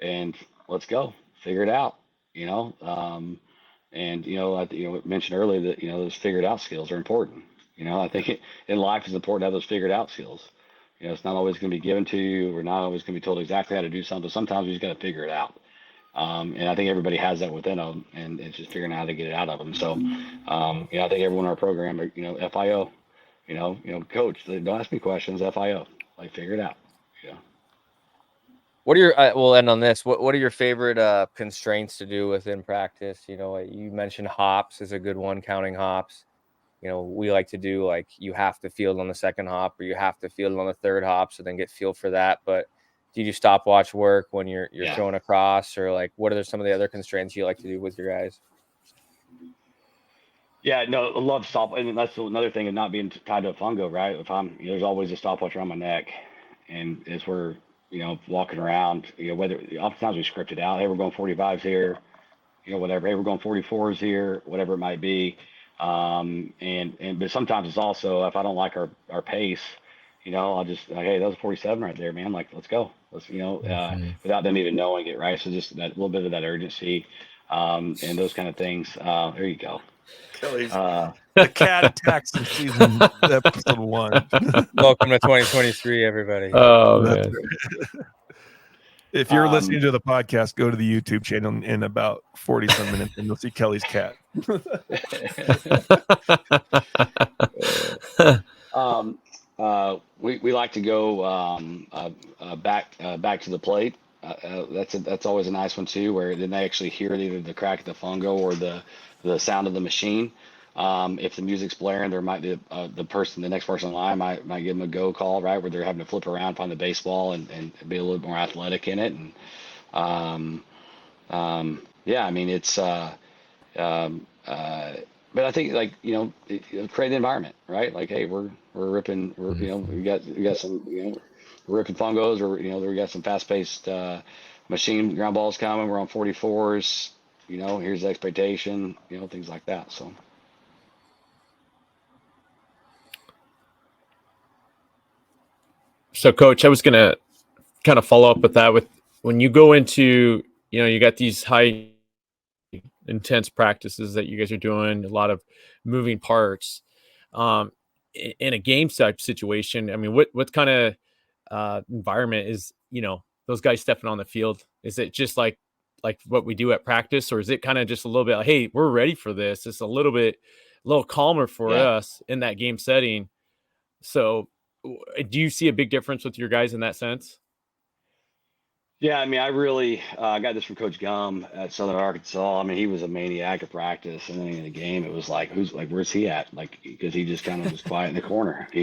and let's go figure it out. I mentioned earlier that those figured out skills are important. I think in life it's important to have those figured out skills. It's not always going to be given to you. We're not always going to be told exactly how to do something. Sometimes we just got to figure it out. And I think everybody has that within them, and it's just figuring out how to get it out of them. So, I think everyone in our program, FIO, coach, don't ask me questions, FIO, like figure it out. What are your, we'll end on this. What are your favorite constraints to do within practice? You mentioned hops is a good one, counting hops. We like to do like you have to field on the second hop or you have to field on the third hop, so then get feel for that. But do you do stopwatch work when you're throwing across, or like what are some of the other constraints you like to do with your guys? Yeah, no, I love stop, and that's another thing of not being tied to a fungo, right? If there's always a stopwatch around my neck, and as we're walking around, whether oftentimes we script it out. Hey, we're going 45s here, whatever. Hey, we're going 44s here, whatever it might be. But sometimes it's also, if I don't like our pace, I'll just like, hey, that was a 47 right there, man. Like, let's go. Let's, without them even knowing it, right? So just that little bit of that urgency, and those kind of things. There you go. Kelly's the cat attacks in season episode 1. Welcome to 2023, everybody. Oh man. If you're listening to the podcast, go to the YouTube channel in about 40-some minutes and you'll see Kelly's cat. We like to go back to the plate. that's always a nice one too, where then they actually hear either the crack of the fungo or the sound of the machine. If the music's blaring, there might be the next person in line might give them a go call, right, where they're having to flip around, find the baseball, and be a little more athletic in it. And yeah, I mean it's but I think like create the environment, right? Like, hey, we're ripping, we got some we're ripping fungos, or we got some fast paced machine ground balls coming. We're on 44s. Here's the expectation. Things like that. So, Coach, I was going to kind of follow up with that. With when you go into, you got these high intense practices that you guys are doing, a lot of moving parts. In a game type situation, I mean, what kind of environment is those guys stepping on the field? Is it just like what we do at practice, or is it kind of just a little bit like, hey, we're ready for this? It's a little calmer for us in that game setting. So, do you see a big difference with your guys in that sense? Yeah, I mean, I really got this from Coach Gum at Southern Arkansas. I mean, he was a maniac at practice, and then in the game, it was like, where's he at? Like, because he just kind of was quiet in the corner, I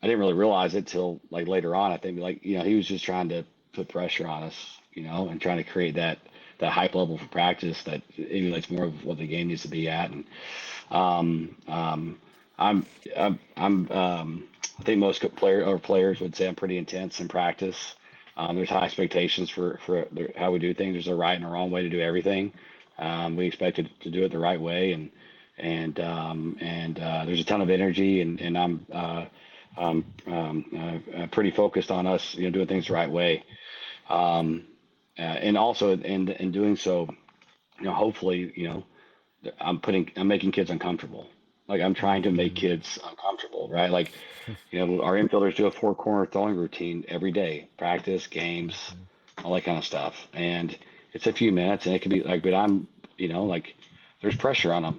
didn't really realize it till like later on. I think he was just trying to put pressure on us, and trying to create that hype level for practice that emulates more of what the game needs to be at. And um, um, I'm I think most players would say I'm pretty intense in practice. There's high expectations for how we do things. There's a right and a wrong way to do everything. We expect to do it the right way, and there's a ton of energy, and I'm pretty focused on us, doing things the right way. And also in doing so, hopefully, I'm making kids uncomfortable. Like, I'm trying to make kids uncomfortable, right? Like, our infielders do a four corner throwing routine every day, practice, games, all that kind of stuff. And it's a few minutes, and it can be like, but like, there's pressure on them,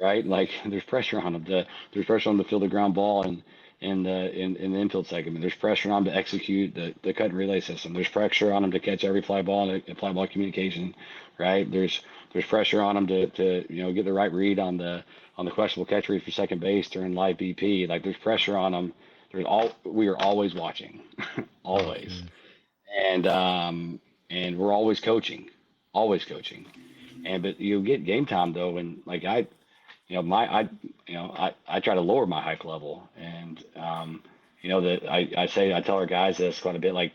right? Like, there's pressure on them there's pressure on them to field the ground ball and in the infield segment. There's pressure on them to execute the cut and relay system. There's pressure on them to catch every fly ball and fly ball communication, right? There's pressure on them to get the right read on the questionable catch read for second base during live BP. Like, there's pressure on them. We are always watching, always, and we're always coaching, but you get game time though, and like I try to lower my hype level, and that I tell our guys this quite a bit, like,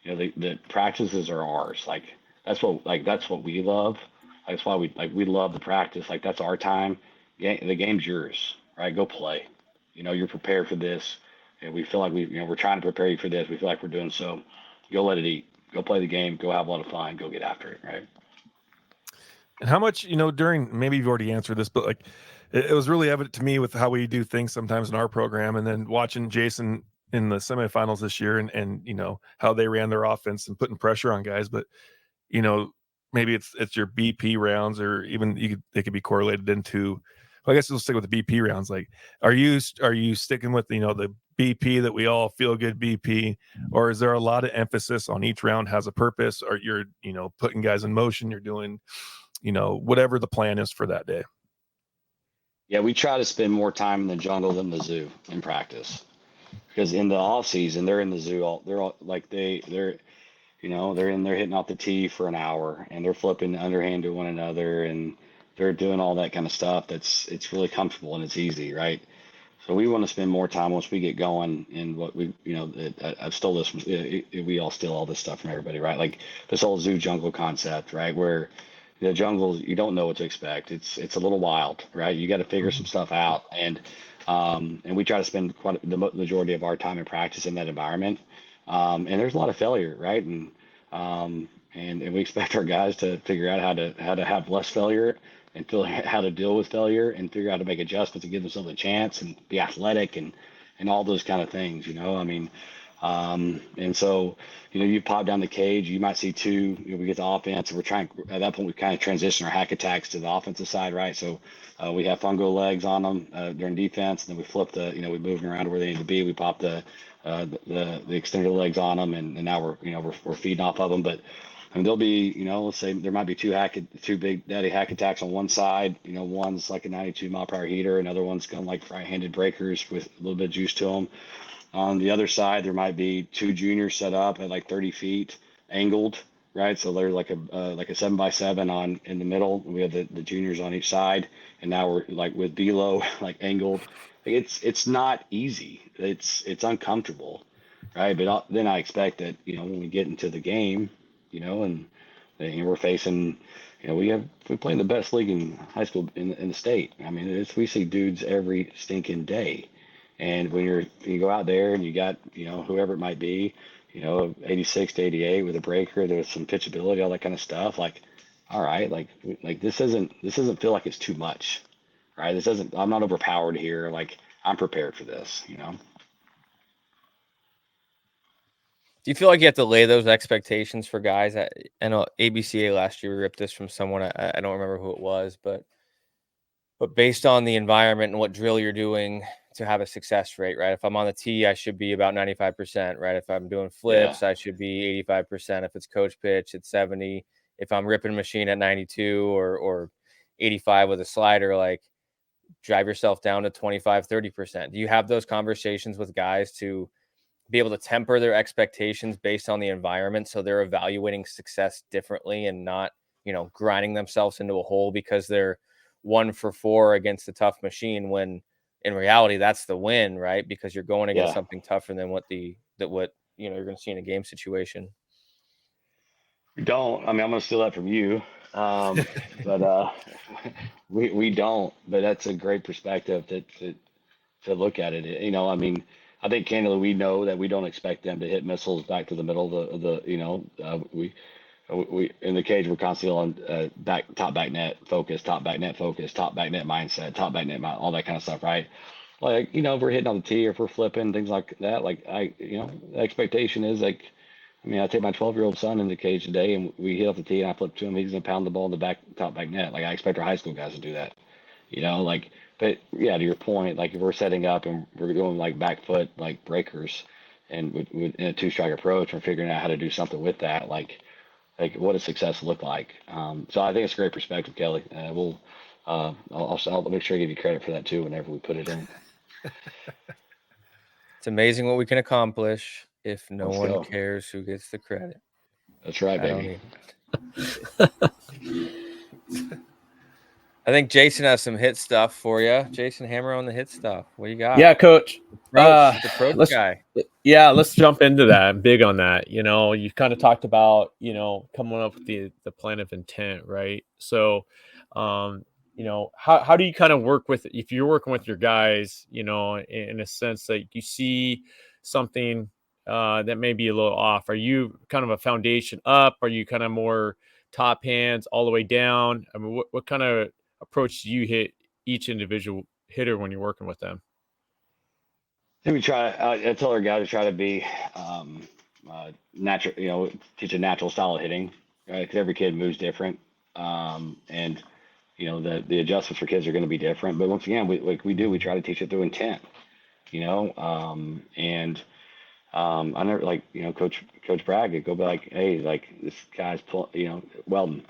the practices are ours. Like, that's what we love. That's why we love the practice. Like, that's our time. The game's yours, right? Go play. You're prepared for this, and we feel like we're trying to prepare you for this. We feel like we're doing so. Go let it eat. Go play the game. Go have a lot of fun. Go get after it, right? And how much, during, maybe you've already answered this, but like it was really evident to me with how we do things sometimes in our program, and then watching Jason in the semifinals this year, and how they ran their offense and putting pressure on guys. But maybe it's your BP rounds, or even they could be correlated into. Well, I guess we'll stick with the BP rounds. Like, are you sticking with the BP that we all feel good BP, or is there a lot of emphasis on each round has a purpose, or you're putting guys in motion, you're doing whatever the plan is for that day? Yeah, we try to spend more time in the jungle than the zoo in practice, because in the off season they're in the zoo they're all like they're they're hitting off the tee for an hour, and they're flipping underhand to one another, and they're doing all that kind of stuff. It's really comfortable and it's easy, right? So we want to spend more time once we get going in what I've stole this from, we all steal all this stuff from everybody, right? Like, this whole zoo jungle concept, right? Where the jungle, you don't know what to expect. It's a little wild, right? You got to figure some stuff out, and we try to spend quite the majority of our time in practice in that environment. And there's a lot of failure, right? And we expect our guys to figure out how to have less failure, and how to deal with failure, and figure out how to make adjustments and give themselves a chance and be athletic and all those kind of things. I mean, And so, you pop down the cage, you might see two, we get the offense, and at that point, we kind of transition our hack attacks to the offensive side, right? So we have fungo legs on them during defense, and then we flip we move them around to where they need to be. We pop the extended legs on them, and now we're feeding off of them. But there'll be, let's say there might be two big daddy hack attacks on one side. One's like a 92 mile per hour heater, another one's going like right-handed breakers with a little bit of juice to them. On the other side, there might be two juniors set up at like 30 feet, angled, right? So they're like a 7x7 on in the middle. We have the juniors on each side, and now we're like with Velo, like angled. It's not easy. It's uncomfortable, right? But then I expect that when we get into the game, and we're facing, we play in the best league in high school in the state. I mean, we see dudes every stinking day. And when you go out there and you got, whoever it might be, 86 to 88 with a breaker, there's some pitchability, all that kind of stuff. Like, all right, like this doesn't feel like it's too much, right? I'm not overpowered here. Like, I'm prepared for this, Do you feel like you have to lay those expectations for guys? I know ABCA last year, we ripped this from someone, I don't remember who it was, but based on the environment and what drill you're doing to have a success rate, right? If I'm on the tee, I should be about 95%, right? If I'm doing flips, I should be 85%. If it's coach pitch, it's 70. If I'm ripping a machine at 92 or 85 with a slider, like drive yourself down to 25, 30%. Do you have those conversations with guys to be able to temper their expectations based on the environment so they're evaluating success differently and not, grinding themselves into a hole because they're 1 for 4 against a tough machine when in reality that's the win, right? Because you're going against something tougher than what you're going to see in a game situation. We don't. I mean, I'm going to steal that from you, but we don't. But that's a great perspective to look at it. I mean, I think candidly we know that we don't expect them to hit missiles back to the middle of we in the cage we're constantly on top back net focus, top back net mindset, top back net all that kind of stuff, right? Like, if we're hitting on the tee or if we're flipping things like that, like the expectation is like, I mean, I take my 12-year-old son in the cage today and we hit off the tee and I flip to him, he's gonna pound the ball in the top back net. Like, I expect our high school guys to do that, but yeah, to your point, like if we're setting up and we're doing like back foot like breakers and with in a 2-strike approach, we're figuring out how to do something with that, like what does success look like? So I think it's a great perspective, Kelly. I'll make sure I give you credit for that too whenever we put it in. It's amazing what we can accomplish if no one cares who gets the credit. That's right, baby. I think Jason has some hit stuff for you. Jason, hammer on the hit stuff. What do you got? Yeah, Coach. The approach guy. Yeah, let's jump into that. I'm big on that. You kind of talked about, coming up with the plan of intent, right? So, how do you kind of work with, if you're working with your guys, in a sense that you see something that may be a little off? Are you kind of a foundation up? Are you kind of more top hands all the way down? I mean, what kind of approach do you hit each individual hitter when you're working with them? I think we try. I tell our guys to try to be natural. Teach a natural style of hitting, right? Because every kid moves different, and the adjustments for kids are going to be different. But once again, we try to teach it through intent. I never Coach Bragg would go back, hey, like this guy's Weldon,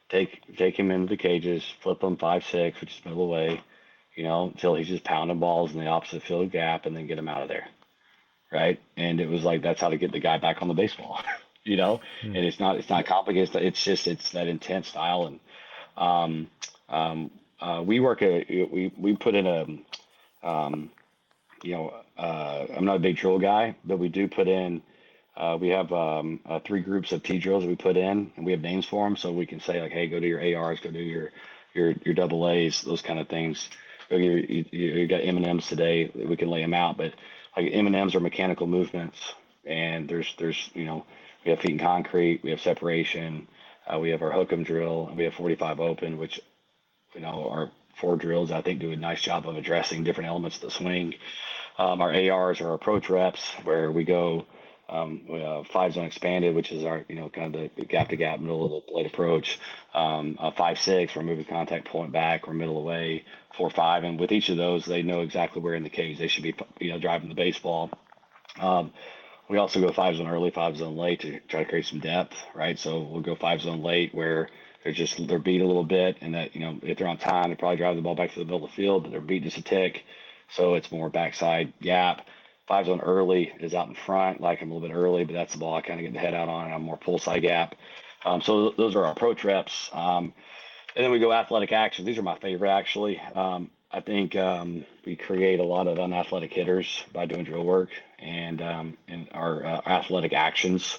take him into the cages, flip him 5-6, which is middle away, until he's just pounding balls in the opposite field gap, and then get him out of there, right? And it was like that's how to get the guy back on the baseball, And it's not complicated. It's that intense style, and we put in I'm not a big drill guy, but we do put in. We have 3 groups of T drills that we put in, and we have names for them, so we can say like, hey, go do your ARs, go do your double A's, those kind of things. You got M&Ms today, we can lay them out, but like M&Ms are mechanical movements, and there's we have feet in concrete, we have separation, we have our hook'em drill, and we have 45 open, which are 4 drills I think do a nice job of addressing different elements of the swing. Our ARs are approach reps, where we go 5 zone expanded, which is our, kind of the gap to gap middle of the plate approach. 5-6, we're moving contact point back or middle away. 4-5, and with each of those, they know exactly where in the cage they should be, driving the baseball. We also go 5 zone early, 5 zone late to try to create some depth, right? So we'll go 5 zone late where they're beat a little bit, and that, if they're on time, they probably drive the ball back to the middle of the field, but they're beat just a tick, so it's more backside gap. 5 zone early is out in front, like I'm a little bit early, but that's the ball I kind of get the head out on, and I'm more pull side gap. So those are our approach reps. And then we go athletic actions. These are my favorite, actually. I think we create a lot of unathletic hitters by doing drill work, and our athletic actions,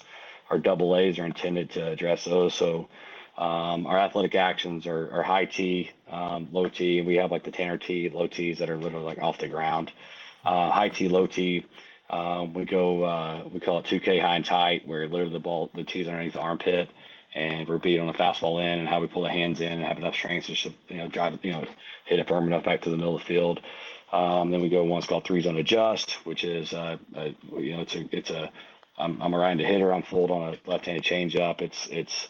our double A's are intended to address those. So our athletic actions are high T, low T, and we have like the Tanner T, low T's that are literally like off the ground. High T, low T, we call it 2K high and tight, where literally the T's underneath the armpit, and we're beat on a fastball in, and how we pull the hands in and have enough strength to drive, hit it firm enough back to the middle of the field. Then we go one's called 3 zone adjust, which is I'm a right-handed hitter. I'm full on a left-handed changeup. It's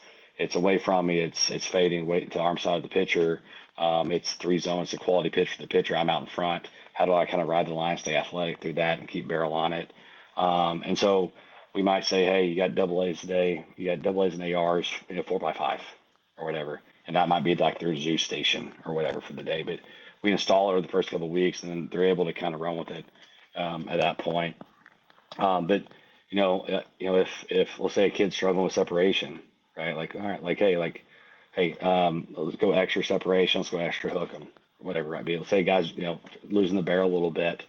away from me. It's fading away to the arm side of the pitcher. It's 3 zones. It's a quality pitch for the pitcher. I'm out in front. How do I kind of ride the line, stay athletic through that, and keep barrel on it? And so we might say, hey, you got double A's today. You got double A's and ARs, 4x5 or whatever. And that might be like their zoo station or whatever for the day. But we install it over the first couple of weeks, and then they're able to kind of run with it at that point. But if let's say a kid's struggling with separation, right? Like, all right, hey, let's go extra separation. Let's go extra hook them, whatever it might be. Let's say guys, losing the barrel a little bit,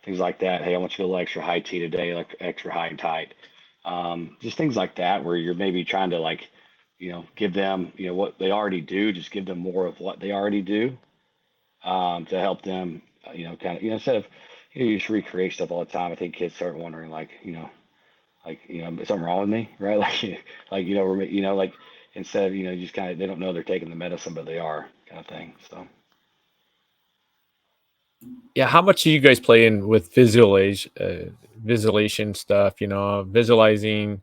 things like that. Hey, I want you to go extra high T today, like extra high and tight. Just things like that, where you're maybe trying to give them, what they already do, just give them more of what they already do, to help them, kind of, instead of, you just recreate stuff all the time. I think kids start wondering, is something wrong with me, right? Instead of, just kind of, they don't know they're taking the medicine, but they are, kind of thing. So. Yeah, how much are you guys playing with visualization stuff? Visualizing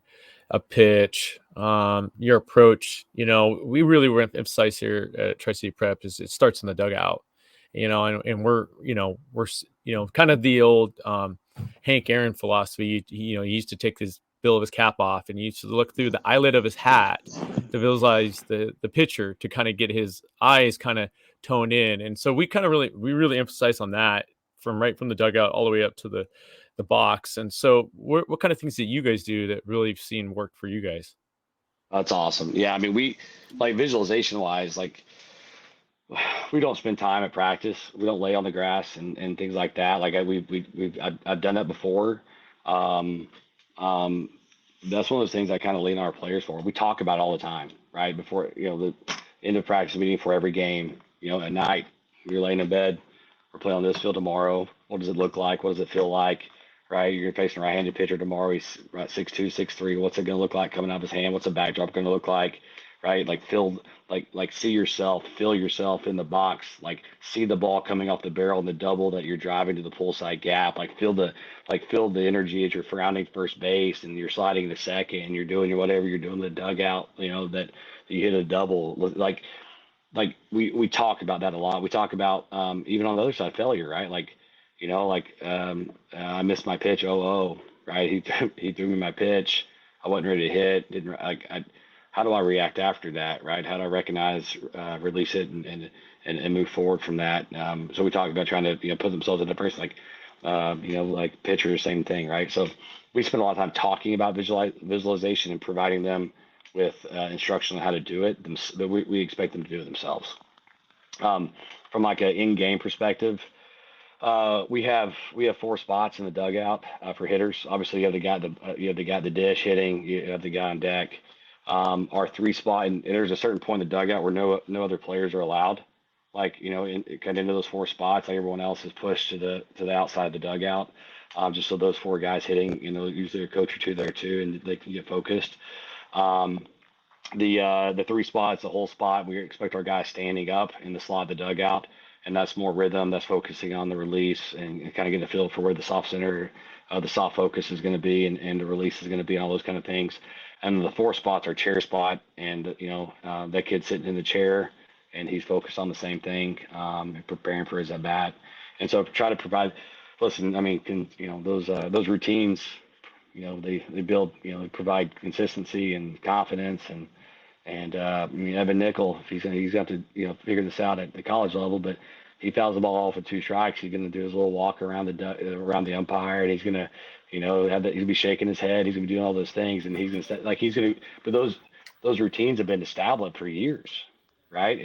a pitch, your approach. We really emphasize here at Tri-City Prep is it starts in the dugout. And we're kind of the old Hank Aaron philosophy. He used to take his bill of his cap off, and he used to look through the eyelid of his hat to visualize the pitcher, to kind of get his eyes kind of toned in. And so we really emphasize on that from the dugout all the way up to the box. And so what kind of things that you guys do that really have seen work for you guys? That's awesome. Yeah. I mean, we visualization wise, we don't spend time at practice. We don't lay on the grass and things like that. I've done that before. That's one of those things I kind of lean on our players for. We talk about it all the time, right? Before, the end of practice meeting for every game, at night, you're laying in bed, we're playing on this field tomorrow. What does it look like? What does it feel like? Right? You're facing a right-handed pitcher tomorrow. He's 6'2", 6'3". What's it going to look like coming out of his hand? What's the backdrop going to look like? Right? See yourself, feel yourself in the box, see the ball coming off the barrel in the double that you're driving to the pull side gap, feel the energy as you're rounding first base and you're sliding to second and you're doing whatever you're doing in the dugout, that you hit a double. We talk about that a lot. We talk about, even on the other side, failure, right? I missed my pitch. Right. He threw me my pitch. I wasn't ready to hit. How do I react after that? Right. How do I recognize, release it and move forward from that? So we talk about trying to, put themselves in a person, pitchers, same thing. Right. So we spend a lot of time talking about visualization and providing them with instruction on how to do it. But we expect them to do it themselves. From an in-game perspective, we have 4 spots in the dugout for hitters. Obviously, you have the guy at the dish hitting. You have the guy on deck. Our 3 spot, and there's a certain point in the dugout where no other players are allowed. Into those 4 spots, everyone else is pushed to the outside of the dugout, just so those 4 guys hitting. Usually a coach or 2 there too, and they can get focused. The 3 spots, the whole spot, we expect our guys standing up in the slot of the dugout, and that's more rhythm. That's focusing on the release and kind of getting a feel for where the soft center, the soft focus is going to be, and the release is going to be, and all those kind of things. And the 4 spots are chair spot, and that kid's sitting in the chair, and he's focused on the same thing, preparing for his at bat. And so try to provide. Listen, I mean, those routines, they build, they provide consistency and confidence, and I mean, Evan Nickel, if he's got to figure this out at the college level, but he fouls the ball off with 2 strikes. He's going to do his little walk around the umpire, and he's going to he's going to be shaking his head. He's going to be doing all those things, and he's going to but those routines have been established for years, right?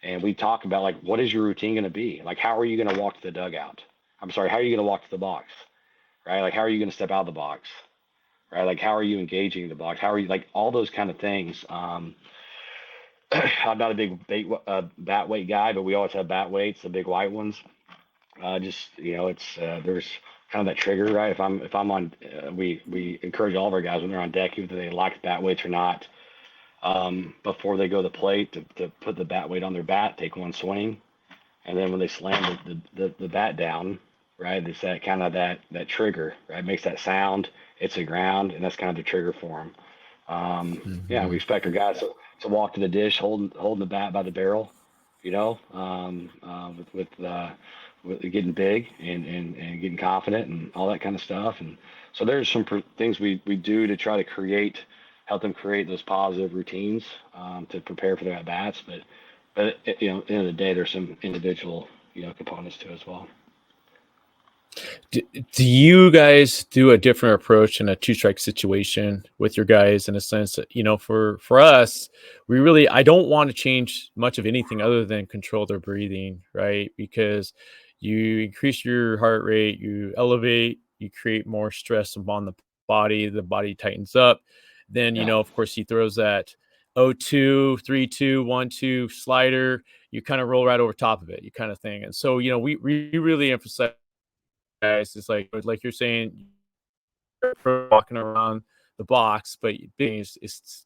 And we talk about, like, what is your routine going to be? Like, how are you going to walk to the dugout? I'm sorry, how are you going to walk to the box, right? Like, how are you going to step out of the box, right? Like, how are you engaging the box? How are you, like, all those kind of things. I'm not a big bat weight guy, but we always have bat weights, the big white ones. It's there's kind of that trigger, right? If I'm on, we encourage all of our guys when they're on deck, either they like bat weights or not, before they go to the plate, to put the bat weight on their bat, take one swing, and then when they slam the bat down, right, it's that kind of that trigger, right? It makes that sound. It's a ground, and that's kind of the trigger for them. Yeah, we expect our guys to walk to the dish, holding the bat by the barrel, with getting big and getting confident and all that kind of stuff. And so there's some things we do to try to help them create those positive routines, to prepare for their at bats. But at the end of the day, there's some individual components to it as well. Do you guys do a different approach in a 2-strike situation with your guys, in a sense that, for us, I don't want to change much of anything other than control their breathing, right? Because you increase your heart rate, you elevate, you create more stress upon the body tightens up. Then, of course, he throws that 0-2, 3-2, 1-2 slider, you kind of roll right over top of it, you kind of thing. And so, we really emphasize, guys, it's like you're saying, walking around the box, but is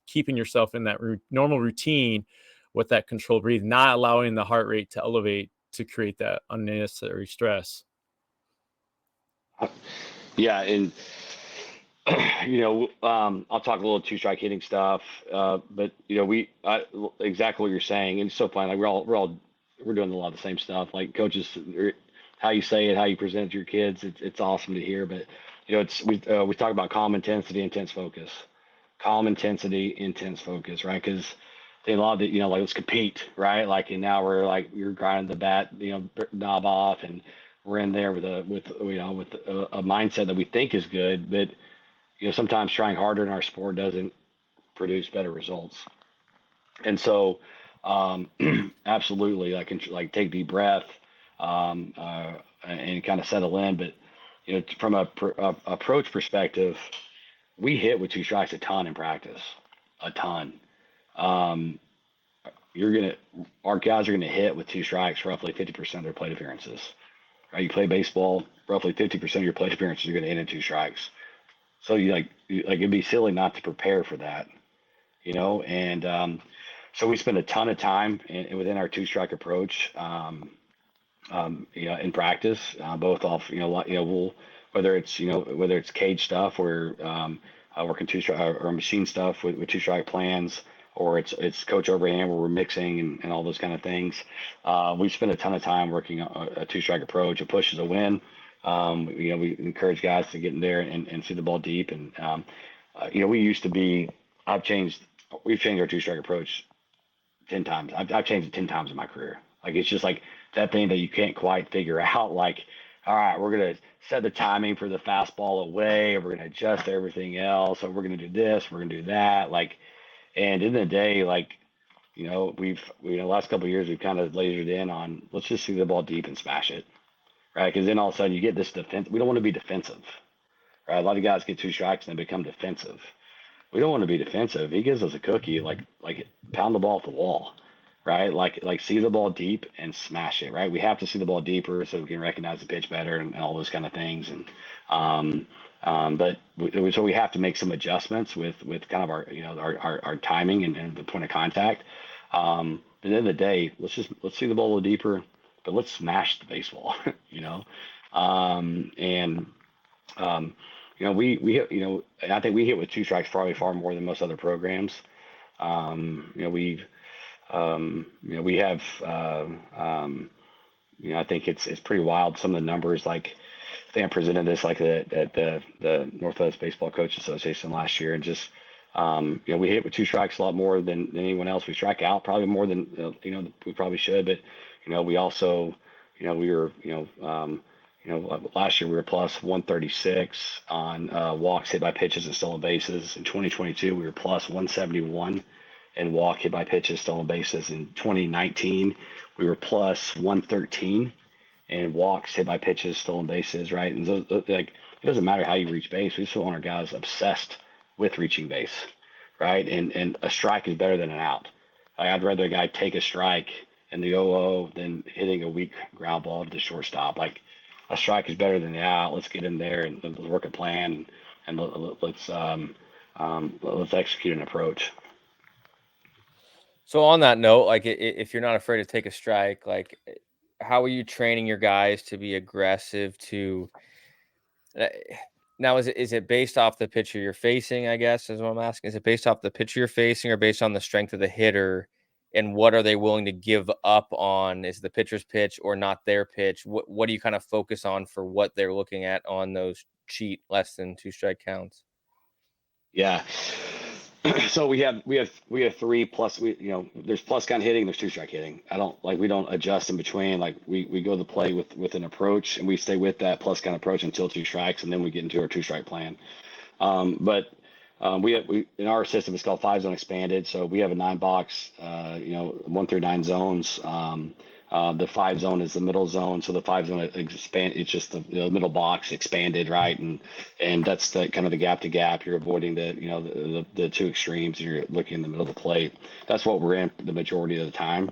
keeping yourself in that normal routine with that controlled breathing, not allowing the heart rate to elevate to create that unnecessary stress. Yeah, and I'll talk a little 2-strike hitting stuff, but exactly what you're saying, and it's so fun. Like we're doing a lot of the same stuff. Like coaches, how you say it, how you present it to your kids, it's awesome to hear. But we talk about calm intensity, intense focus, right? Because a lot of the, like, let's compete, right? Like, and now we're like, you're grinding the bat, knob off, and we're in there with a mindset that we think is good, but sometimes trying harder in our sport doesn't produce better results. And so, absolutely, like take deep breath, and kind of settle in. But from a approach perspective, we hit with 2 strikes a ton in practice, a ton. Our guys are gonna hit with 2 strikes roughly 50% of their plate appearances. Right? You play baseball, roughly 50% of your plate appearances are gonna hit in 2 strikes. So it'd be silly not to prepare for that, And so we spend a ton of time within our 2-strike approach, in practice, both off, whether it's cage stuff, or working 2-strike, or machine stuff with 2-strike plans, or it's coach overhand where we're mixing and all those kind of things. We spend a ton of time working on a 2-strike approach. A push is a win. We encourage guys to get in there and see the ball deep. And we've changed our 2-strike approach 10 times. I've changed it 10 times in my career. Like, it's just like that thing that you can't quite figure out. Like, all right, we're gonna set the timing for the fastball away, or we're gonna adjust everything else, or we're gonna do this, we're gonna do that. Like, and in the day, like, we've last couple of years we've kind of lasered in on, let's just see the ball deep and smash it, right? Because then all of a sudden you get this defense. We don't want to be defensive, right? A lot of guys get 2 strikes and they become defensive. We don't want to be defensive. He gives us a cookie, like pound the ball off the wall, right? Like see the ball deep and smash it, right? We have to see the ball deeper so we can recognize the pitch better and all those kind of things. And so we have to make some adjustments with kind of our timing and the point of contact. But at the end of the day, let's see the ball a little deeper. but let's smash the baseball, you know? And, we hit, I think we hit with 2 strikes probably far more than most other programs. We have, I think it's pretty wild. Some of the numbers, like I think I presented this like at the Northwest Baseball Coach Association last year, and just we hit with 2 strikes a lot more than anyone else. We strike out probably more than we probably should, but we also we were last year we were plus 136 on walks, hit by pitches, and stolen bases. In 2022 we were plus 171 and walk, hit by pitches, stolen bases. In 2019 we were plus 113 and walks, hit by pitches, stolen bases, right? And so, like, it doesn't matter how you reach base. We just want our guys obsessed with reaching base, right? And a strike is better than an out. Like, I'd rather a guy take a strike in the 0-0 than hitting a weak ground ball to the shortstop. Like, a strike is better than the out. Let's get in there and let's work a plan and let's execute an approach. So on that note, like if you're not afraid to take a strike, like how are you training your guys to be aggressive now is it based off the pitcher you're facing, I guess is what I'm asking. Is it based off the pitcher you're facing or based on the strength of the hitter, and what are they willing to give up on? Is the pitcher's pitch or not their pitch? What do you kind of focus on for what they're looking at on those cheat less than 2 strike counts? Yeah. So we have 3 plus, there's plus count hitting, there's 2 strike hitting. We don't adjust in between. Like we go to the play with an approach, and we stay with that plus count approach until 2 strikes, and then we get into our 2 strike plan. But we in our system, it's called 5-zone expanded. So we have a 9-box, 1 through 9 zones. The 5 zone is the middle zone, so the 5 zone expand. It's just the middle box expanded, right? And that's the kind of the gap to gap. You're avoiding the 2 extremes, and you're looking in the middle of the plate. That's what we're in the majority of the time.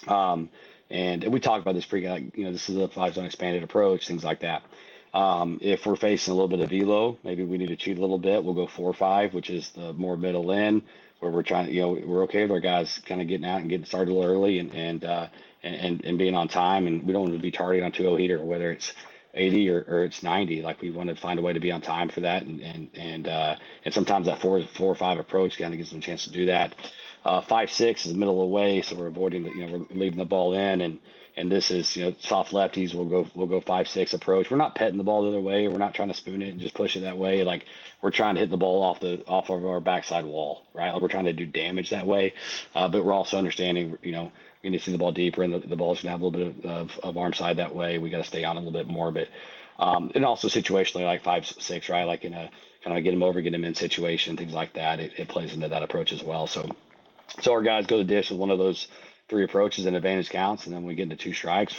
And we talk about this this is a 5 zone expanded approach, things like that. If we're facing a little bit of velo, maybe we need to cheat a little bit. We'll go 4-5, which is the more middle end, where we're trying. We're okay with our guys kind of getting out and getting started a little early and being on time, and we don't want to be targeting on 2-0 heater, whether it's 80 or it's 90. Like, we want to find a way to be on time for that, and sometimes that 4-5 approach kind of gives them a chance to do that. 5-6 is the middle of the way, so we're avoiding we're leaving the ball in, and this is soft lefties. We'll go 5-6 approach. We're not petting the ball the other way. We're not trying to spoon it and just push it that way. Like, we're trying to hit the ball off of our backside wall, right? Like, we're trying to do damage that way, but we're also understanding we need to see the ball deeper, and the ball's gonna have a little bit of arm side that way. We got to stay on a little bit more, but and also situationally, like 5-6, right? Like in a kind of get him over, get him in situation, things like that. It plays into that approach as well. So our guys go to the dish with one of those 3 approaches, and advantage counts, and then we get into 2 strikes.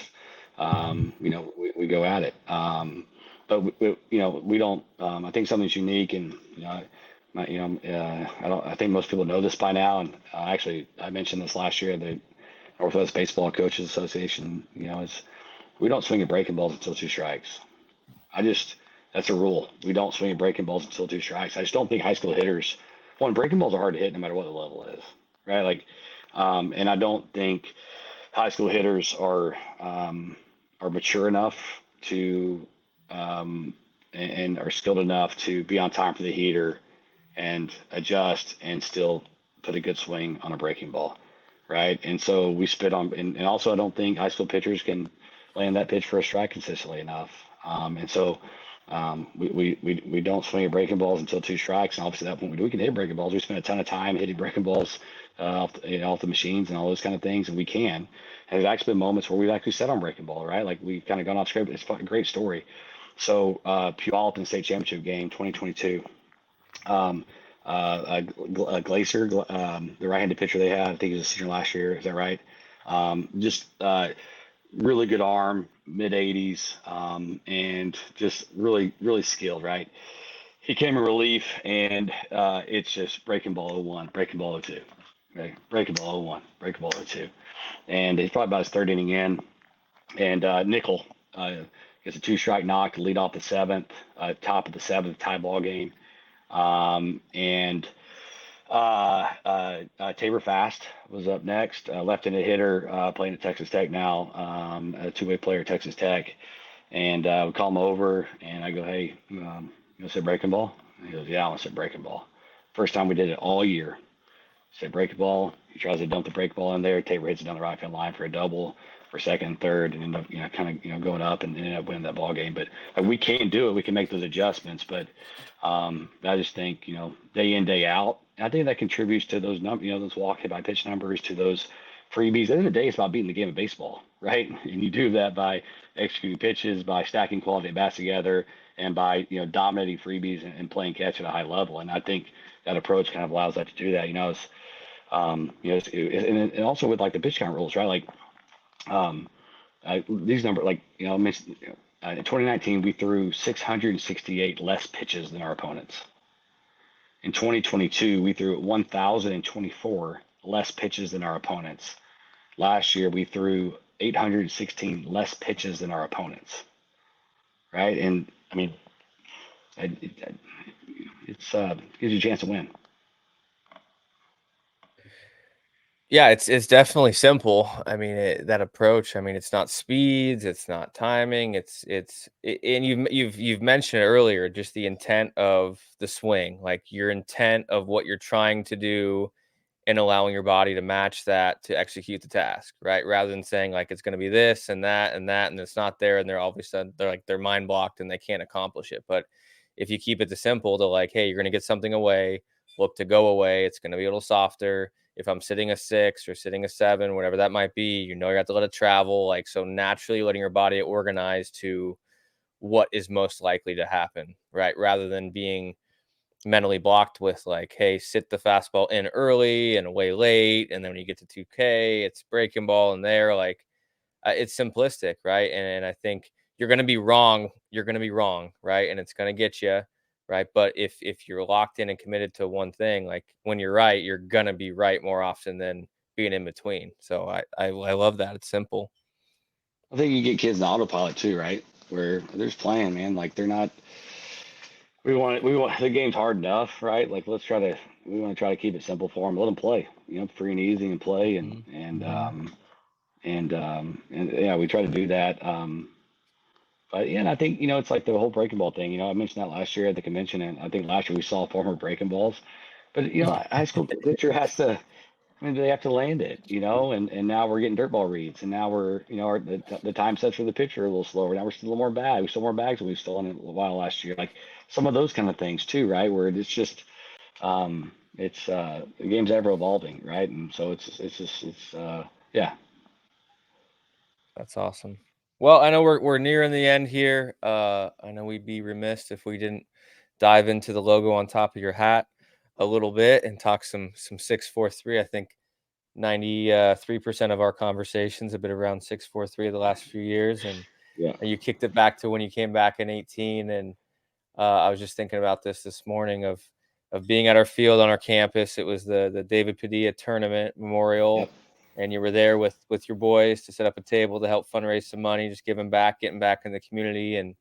We go at it. But we don't. I think something's unique, and I think most people know this by now. And actually, I mentioned this last year. The Northwest Baseball Coaches Association, is we don't swing at breaking balls until 2 strikes. That's a rule. We don't swing at breaking balls until 2 strikes. I just don't think high school hitters. Breaking balls are hard to hit no matter what the level is, right? Like, and I don't think high school hitters are mature enough to and are skilled enough to be on time for the heater and adjust and still put a good swing on a breaking ball, right? And so we spit on, and also I don't think high school pitchers can land that pitch for a strike consistently enough. And so we don't swing at breaking balls until 2 strikes. And obviously at that point we can hit breaking balls. We spend a ton of time hitting breaking balls off the machines and all those kind of things, and we can. And there's actually been moments where we've actually set on breaking ball, right? Like, we've kind of gone off script. It's a great story. So Puyallup State Championship game 2022. Glacier, the right-handed pitcher they had, I think he was a senior last year. Is that right? Just really good arm, mid-80s, and just really, really skilled, right? He came in relief, and it's just breaking ball 0-1, breaking ball 0-2, right? Breaking ball 0-1, breaking ball 0-2. And he's probably about his 3rd inning in. And Nickel gets a 2-strike knock to lead off the 7th, top of the 7th, tie ball game. And Tabor Fast was up next. Left-handed hitter, playing at Texas Tech now. A two-way player at Texas Tech. And we call him over, and I go, "Hey, you want to say breaking ball?" And he goes, "Yeah, I want to say breaking ball." First time we did it all year. Say breaking ball. He tries to dump the break ball in there. Tabor hits it down the right field line for a double, for second and third, and end up, going up and end up winning that ball game. But we can do it. We can make those adjustments. But I just think, day in, day out, I think that contributes to those numbers, those walk hit by pitch numbers, to those freebies. At the end of the day, it's about beating the game of baseball, right? And you do that by executing pitches, by stacking quality at bats together, and by dominating freebies and playing catch at a high level. And I think that approach kind of allows that to do that. And also with like the pitch count rules, right? Like these numbers, like I mentioned, in 2019 we threw 668 less pitches than our opponents. In 2022 we threw 1,024 less pitches than our opponents. Last year we threw 816 less pitches than our opponents. Right, and I mean, it's gives you a chance to win. Yeah, it's definitely simple. I mean, that approach. I mean, it's not speeds, it's not timing. And you've mentioned it earlier, just the intent of the swing, like your intent of what you're trying to do, and allowing your body to match that to execute the task, right? Rather than saying like it's going to be this and that and that, and it's not there, and they're all of a sudden they're mind blocked and they can't accomplish it. But if you keep it to simple, to like, hey, you're going to get something away, look to go away. It's going to be a little softer. If I'm sitting a 6 or sitting a 7, whatever that might be, you have to let it travel. Like, so naturally letting your body organize to what is most likely to happen, right? Rather than being mentally blocked with like, hey, sit the fastball in early and away late, and then when you get to 2K, it's breaking ball in there. Like, it's simplistic, right? And I think you're going to be wrong. You're going to be wrong, right? And it's going to get you, right? But if you're locked in and committed to one thing, like when you're right, you're going to be right more often than being in between. So I love that. It's simple. I think you get kids in autopilot too, right? Where they're just playing, man. Like they're not. We want the game's hard enough, right? Like we want to try to keep it simple for them. Let them play, free and easy, and play, and yeah, we try to do that. But yeah, and I think it's like the whole breaking ball thing. I mentioned that last year at the convention, and I think last year we saw former breaking balls. But high school pitcher has to. I mean, they have to land it, and now we're getting dirt ball reads, and now we're, the time sets for the pitcher are a little slower. Now we're still a little more bag. We stole more bags than we've stolen in a while last year. Like some of those kind of things too, right? Where it's just, the game's ever evolving, right? And so yeah. That's awesome. Well, I know we're nearing the end here. I know we'd be remiss if we didn't dive into the logo on top of your hat a little bit and talk some 643. I think 93% of our conversations have been around 643 the last few years, and Yeah. you kicked it back to when you came back in 18. And I was just thinking about this morning of being at our field on our campus. It was the David Padilla tournament memorial. Yep. And you were there with your boys to set up a table to help fundraise some money, just getting back in the community. And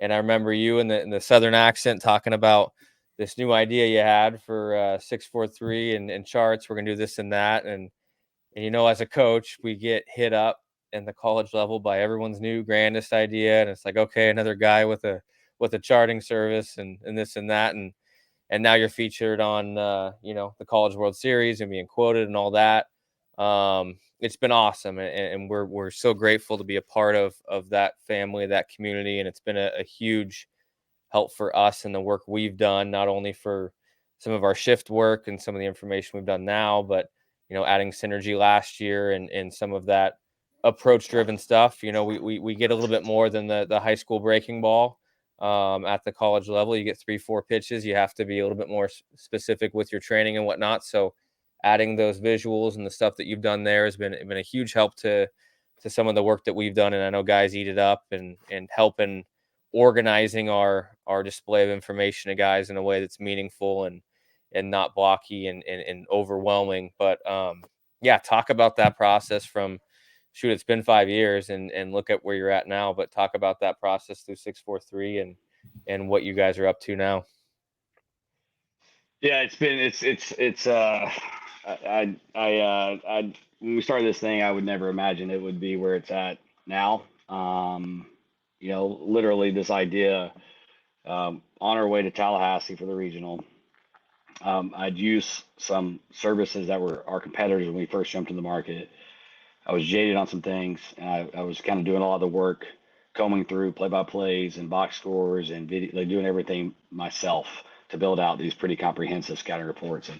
I remember you in the Southern accent talking about this new idea you had for 643 and charts. We're gonna do this and that. And as a coach, we get hit up in the college level by everyone's new grandest idea, and it's like, okay, another guy with a charting service and this and that, and now you're featured on the College World Series and being quoted and all that. It's been awesome, and we're so grateful to be a part of that family, that community, and it's been a huge help for us and the work we've done, not only for some of our shift work and some of the information we've done now, but adding synergy last year and some of that approach driven stuff. We get a little bit more than the high school breaking ball. At the college level, you get 3-4 pitches. You have to be a little bit more specific with your training and whatnot. So adding those visuals and the stuff that you've done there has been a huge help to some of the work that we've done. And I know guys eat it up and helping organizing our display of information to guys in a way that's meaningful and not blocky and overwhelming. But yeah, talk about that process from it's been 5 years and look at where you're at now, but talk about that process through 643 and what you guys are up to now. Yeah, when we started this thing, I would never imagine it would be where it's at now. Literally this idea, on our way to Tallahassee for the regional, I'd use some services that were our competitors when we first jumped in the market. I was jaded on some things, and I was kind of doing a lot of the work, combing through play-by-plays and box scores and video, like doing everything myself to build out these pretty comprehensive scouting reports. And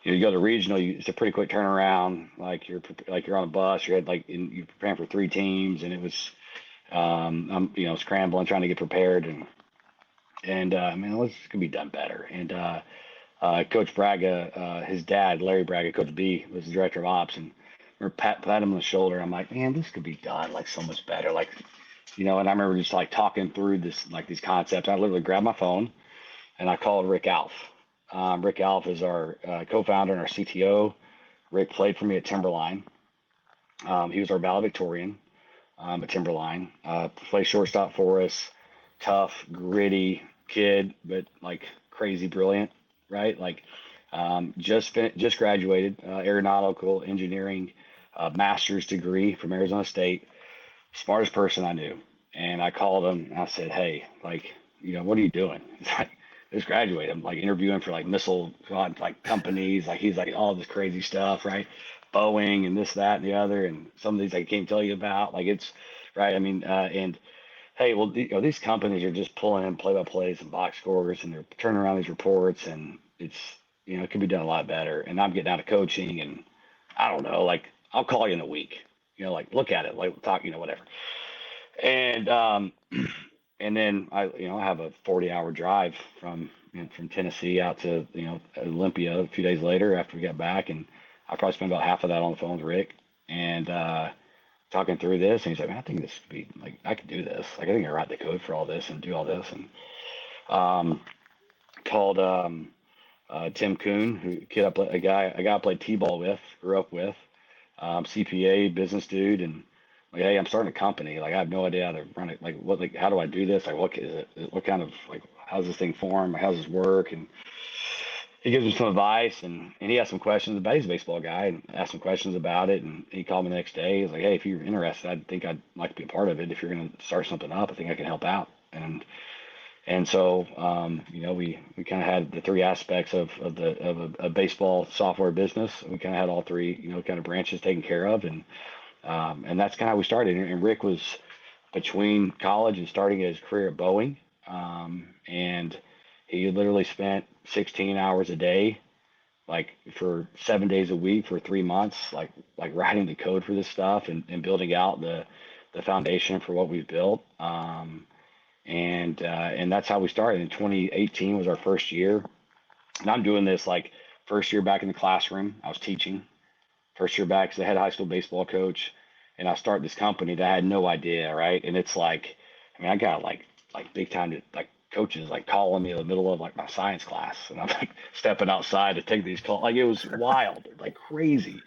you go to regional, it's a pretty quick turnaround. You're on a bus, you're you're preparing for 3 teams, and it was I'm scrambling, trying to get prepared, and this could be done better. And Coach Braga, his dad, Larry Braga, Coach B, was the director of ops, and we pat him on the shoulder. I'm like, man, this could be done like so much better. And I remember just like talking through this, like these concepts. I literally grabbed my phone and I called Rick Alf. Rick Alf is our co-founder and our CTO. Rick played for me at Timberline. He was our valedictorian at Timberline. Played shortstop for us. Tough, gritty kid, but like crazy brilliant, right? Just graduated aeronautical engineering master's degree from Arizona State. Smartest person I knew. And I called him and I said, hey, what are you doing? He's like, just graduated. I'm interviewing for missile companies. He's all this crazy stuff, right? Boeing and this, that, and the other. And some of these I can't tell you about. It's right. And hey, well, these companies are just pulling in play-by-plays and box scores, and they're turning around these reports, and it's, it could be done a lot better. And I'm getting out of coaching, and I don't know, I'll call you in a week, look at it, talk, whatever. And and then I have a 40-hour drive from Tennessee out to Olympia a few days later after we got back, and I probably spent about half of that on the phone with Rick and talking through this. And he's like, man, I think this could be I could do this. I think I can write the code for all this and do all this. And called Tim Kuhn, a guy I played t-ball with, grew up with, CPA, business dude, and hey, I'm starting a company. I have no idea how to run it. How do I do this? What is it? What kind of how does this thing form? How does this work? And he gives me some advice, and he asked some questions. He's a baseball guy, and asked some questions about it. And he called me the next day. He's like, hey, if you're interested, I think I'd like to be a part of it. If you're going to start something up, I think I can help out. And so, we kind of had the 3 aspects of a baseball software business. We kind of had all 3, kind of branches taken care of. And that's kind of how we started. And Rick was between college and starting his career at Boeing. And he literally spent 16 hours a day, for 7 days a week for 3 months, writing the code for this stuff and building out the foundation for what we've built. And that's how we started. In 2018 was our first year. And I'm doing this first year back in the classroom. I was teaching. First year back as the head high school baseball coach. And I started this company that I had no idea, right? And it's I got big time coaches calling me in the middle of my science class. And I'm stepping outside to take these calls. It was wild, crazy.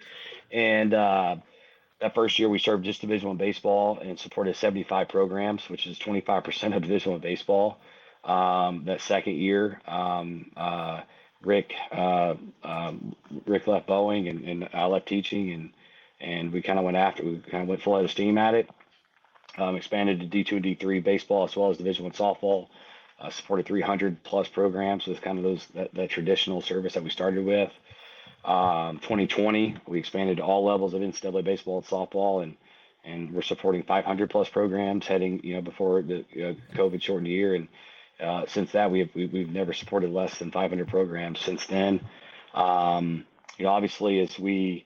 And that first year we served just Division I baseball and supported 75 programs, which is 25% of Division I baseball. That second year, Rick left Boeing and I left teaching, and we kind of went full out of steam at it. Expanded to D2 and D3 baseball as well as Division I softball. Supported 300 plus programs with kind of that traditional service that we started with. 2020, we expanded to all levels of NCAA baseball and softball, and we're supporting 500 plus programs heading, before the COVID shortened year. And since that, we've never supported less than 500 programs since then. Obviously, as we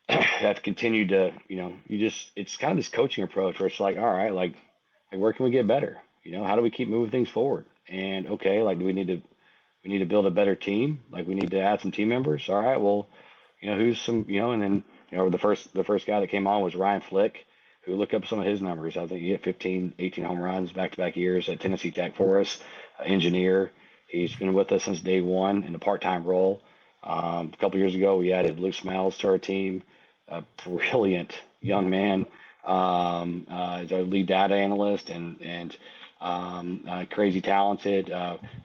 have continued to, it's kind of this coaching approach where it's all right, where can we get better? How do we keep moving things forward? And okay, do we need to build a better team? We need to add some team members. All right, well, who's some, and then, the first guy that came on was Ryan Flick, who looked up some of his numbers. I think he hit 15, 18 home runs back-to-back years at Tennessee Tech for us, engineer. He's been with us since day one in a part-time role. A couple years ago, we added Luke Smells to our team, a brilliant young man, as our lead data analyst, and crazy talented,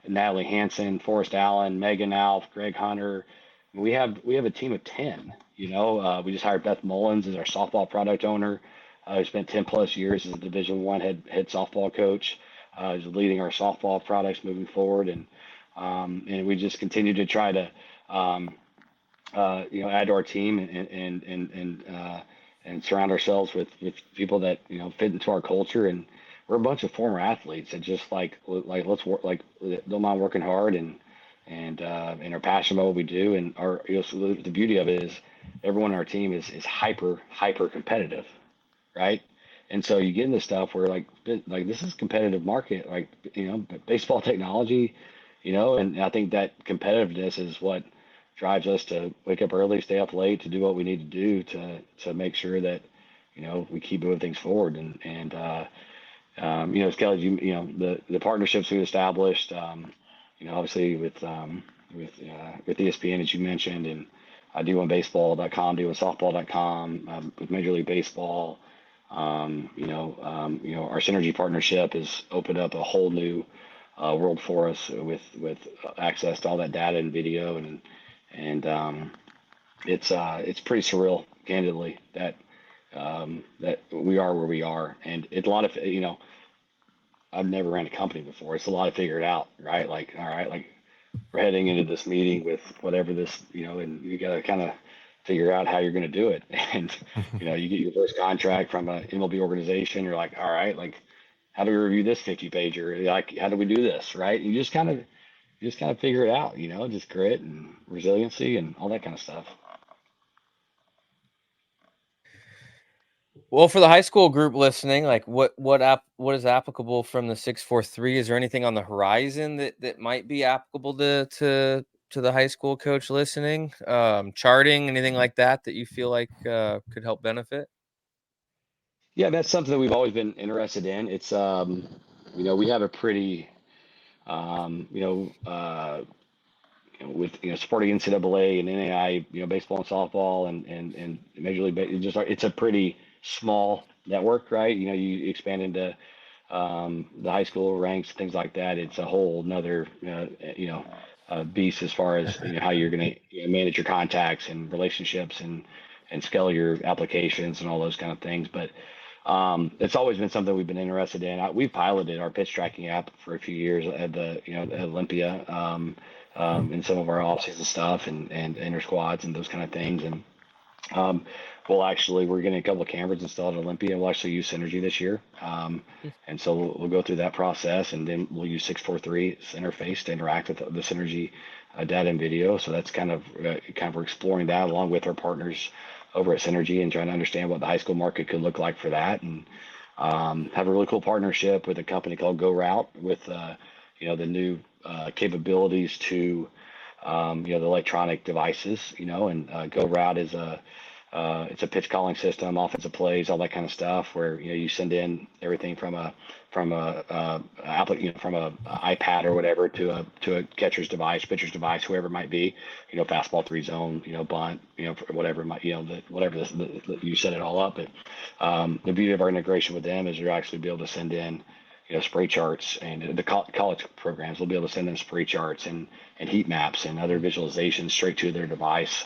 Natalie Hansen, Forrest Allen, Megan Alf, Greg Hunter. We have a team of 10. We just hired Beth Mullins as our softball product owner. Who spent 10 plus years as a Division I head softball coach. Is leading our softball products moving forward, and we just continue to try to add to our team and surround ourselves with people that fit into our culture. And we're a bunch of former athletes that just let's work, don't mind working hard and are passionate about what we do. And so the beauty of it is everyone on our team is hyper competitive, right? And so you get into stuff where like this is a competitive market, baseball technology, and I think that competitiveness is what drives us to wake up early, stay up late, to do what we need to do to make sure that we keep moving things forward. And Skelly, the partnerships we established, obviously with ESPN, as you mentioned, and D1baseball.com, D1softball.com, with Major League Baseball. Our Synergy partnership has opened up a whole new world for us with access to all that data and video, and it's pretty surreal, candidly, that we are where we are. And it's a lot of I've never ran a company before. It's a lot to figure it out, right? Like, all right, like we're heading into this meeting with whatever this, and you got to kind of figure out how you're going to do it. And, you get your first contract from an MLB organization. You're like, all right, like, how do we review this 50 pager? Like, how do we do this? Right. You just kind of figure it out, just grit and resiliency and all that kind of stuff. Well, for the high school group listening, like what is applicable from the 643? Is there anything on the horizon that might be applicable to the high school coach listening? Charting, anything like that you feel like could help benefit? Yeah, that's something that we've always been interested in. It's we have a pretty with supporting NCAA and NAI, baseball and softball and Major League Baseball, it's a pretty small network, right? You expand into the high school ranks, things like that. It's a whole nother beast as far as how you're going to manage your contacts and relationships and scale your applications and all those kind of things. But it's always been something we've been interested in. We piloted our pitch tracking app for a few years at at Olympia, in some of our off-season stuff and inter squads and those kind of things. And we're getting a couple of cameras installed at Olympia. We'll actually use Synergy this year. And so we'll go through that process, and then we'll use 643's interface to interact with the Synergy data and video. So that's kind of we're exploring that along with our partners over at Synergy and trying to understand what the high school market could look like for that. And have a really cool partnership with a company called Go Route with the new capabilities to the electronic devices, and Go Route is it's a pitch calling system, offensive plays, all that kind of stuff, where you send in everything from a iPad or whatever to a catcher's device, pitcher's device, whoever it might be, fastball, 3-zone, bunt, whatever it might, you set it all up. But the beauty of our integration with them is you're actually be able to send in spray charts, and the college programs will be able to send them spray charts and heat maps and other visualizations straight to their device,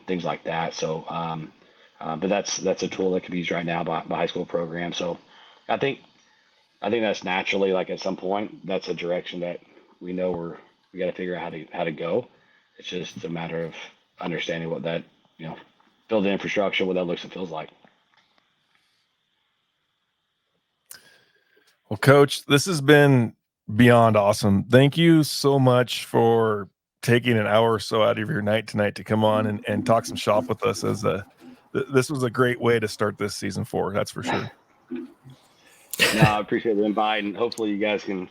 things like that. So, but that's a tool that can be used right now by high school programs. So I think that's naturally, like, at some point, that's a direction that we know we got to figure out how to go. It's just a matter of understanding what that, build the infrastructure, what that looks and feels like. Well, Coach, this has been beyond awesome. Thank you so much for taking an hour or so out of your night tonight to come on and talk some shop with us. This was a great way to start this season 4. That's for sure. No, I appreciate the invite, and hopefully you guys can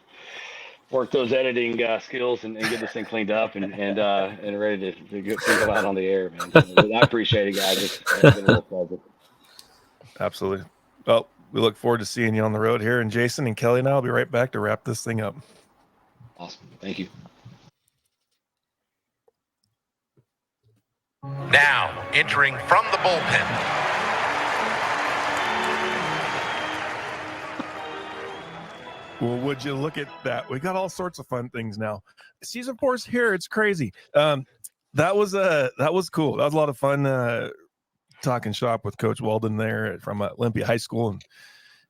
work those editing skills and get this thing cleaned up and ready to go out on the air, man. I appreciate it, guys. It's been a real pleasure. Absolutely. Well, we look forward to seeing you on the road here. And Jason and Kelly and I will be right back to wrap this thing up. Awesome. Thank you. Now, entering from the bullpen. Well, would you look at that? We got all sorts of fun things now. Season 4's here. It's crazy. That was cool. That was a lot of fun talking shop with Coach Weldon there from Olympia High School,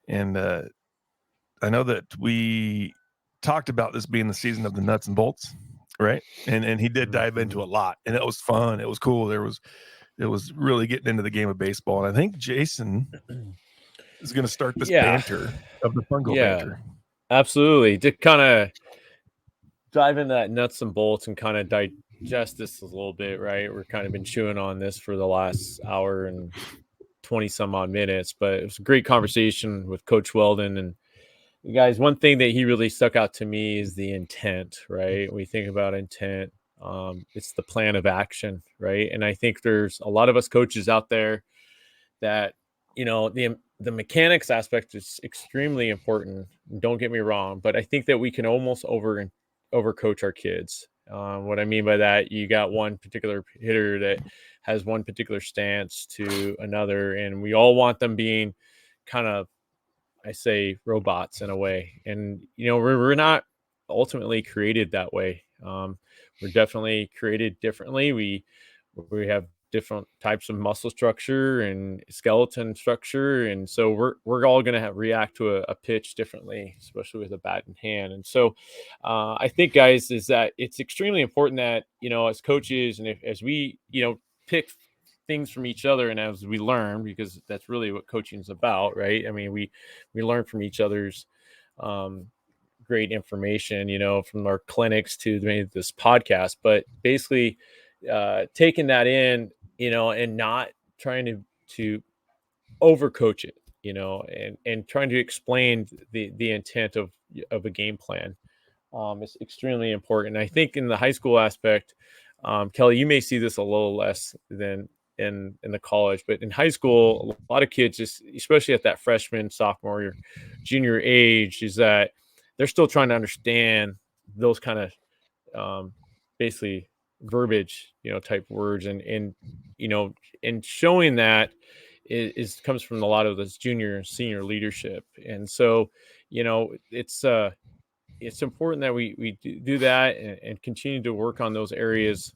and I know that we talked about this being the season of the nuts and bolts, right? And he did dive into a lot, and it was fun. It was cool. It was really getting into the game of baseball, and I think Jason is going to start this banter of the fungo banter. Absolutely. To kind of dive into that nuts and bolts and kind of digest this a little bit, right? We're kind of been chewing on this for the last hour and 20 some odd minutes, but it was a great conversation with Coach Weldon. And guys, one thing that he really stuck out to me is the intent, right? When we think about intent, it's the plan of action, right? And I think there's a lot of us coaches out there that, the mechanics aspect is extremely important. Don't get me wrong, but I think that we can almost overcoach our kids. What I mean by that, you got one particular hitter that has one particular stance to another, and we all want them being kind of, I say, robots in a way. And, we're not ultimately created that way. We're definitely created differently. We have different types of muscle structure and skeleton structure. And so we're all going to react to a pitch differently, especially with a bat in hand. And so I think, guys, is that it's extremely important that, as coaches and as we, pick things from each other and as we learn, because that's really what coaching is about, right? I mean, we learn from each other's great information, from our clinics to this podcast, but basically taking that in, and not trying to overcoach it, and trying to explain the intent of a game plan is extremely important. I think in the high school aspect, Kelly, you may see this a little less than in the college, but in high school, a lot of kids, especially at that freshman, sophomore, or junior age, is that they're still trying to understand those kind of basically verbiage, type words, and showing that is comes from a lot of this junior and senior leadership. And so, it's important that we do that and continue to work on those areas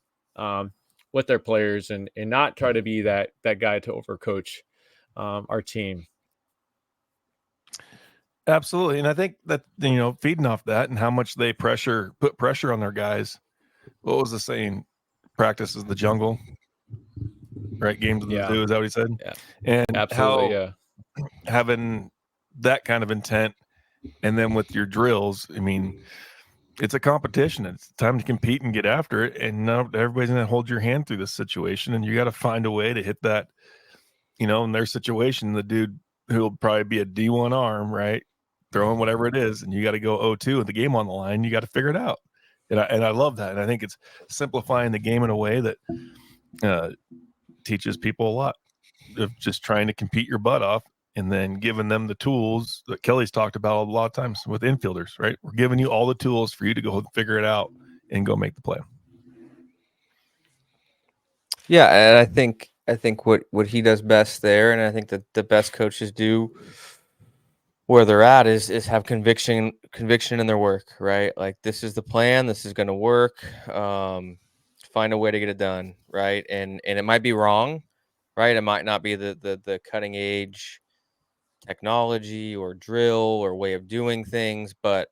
with our players and not try to be that guy to overcoach our team. Absolutely. And I think that, feeding off that and how much they put pressure on their guys. What was the saying? Practice is the jungle, right? Games of the zoo, is that what he said? Yeah. And Absolutely, how having that kind of intent, and then with your drills, I mean, it's a competition. It's time to compete and get after it. And not everybody's going to hold your hand through this situation. And you got to find a way to hit that, in their situation, the dude who will probably be a D1 arm, right? Throwing whatever it is. And you got to go 0-2 with the game on the line. You got to figure it out. And I love that. And I think it's simplifying the game in a way that teaches people a lot of just trying to compete your butt off and then giving them the tools that Kelly's talked about a lot of times with infielders, right? We're giving you all the tools for you to go figure it out and go make the play. Yeah, and I think what he does best there, and I think that the best coaches do where they're at is have conviction in their work, right? Like, this is the plan, this is going to work. Find a way to get it done, right? And it might be wrong, right? It might not be the cutting edge technology or drill or way of doing things, but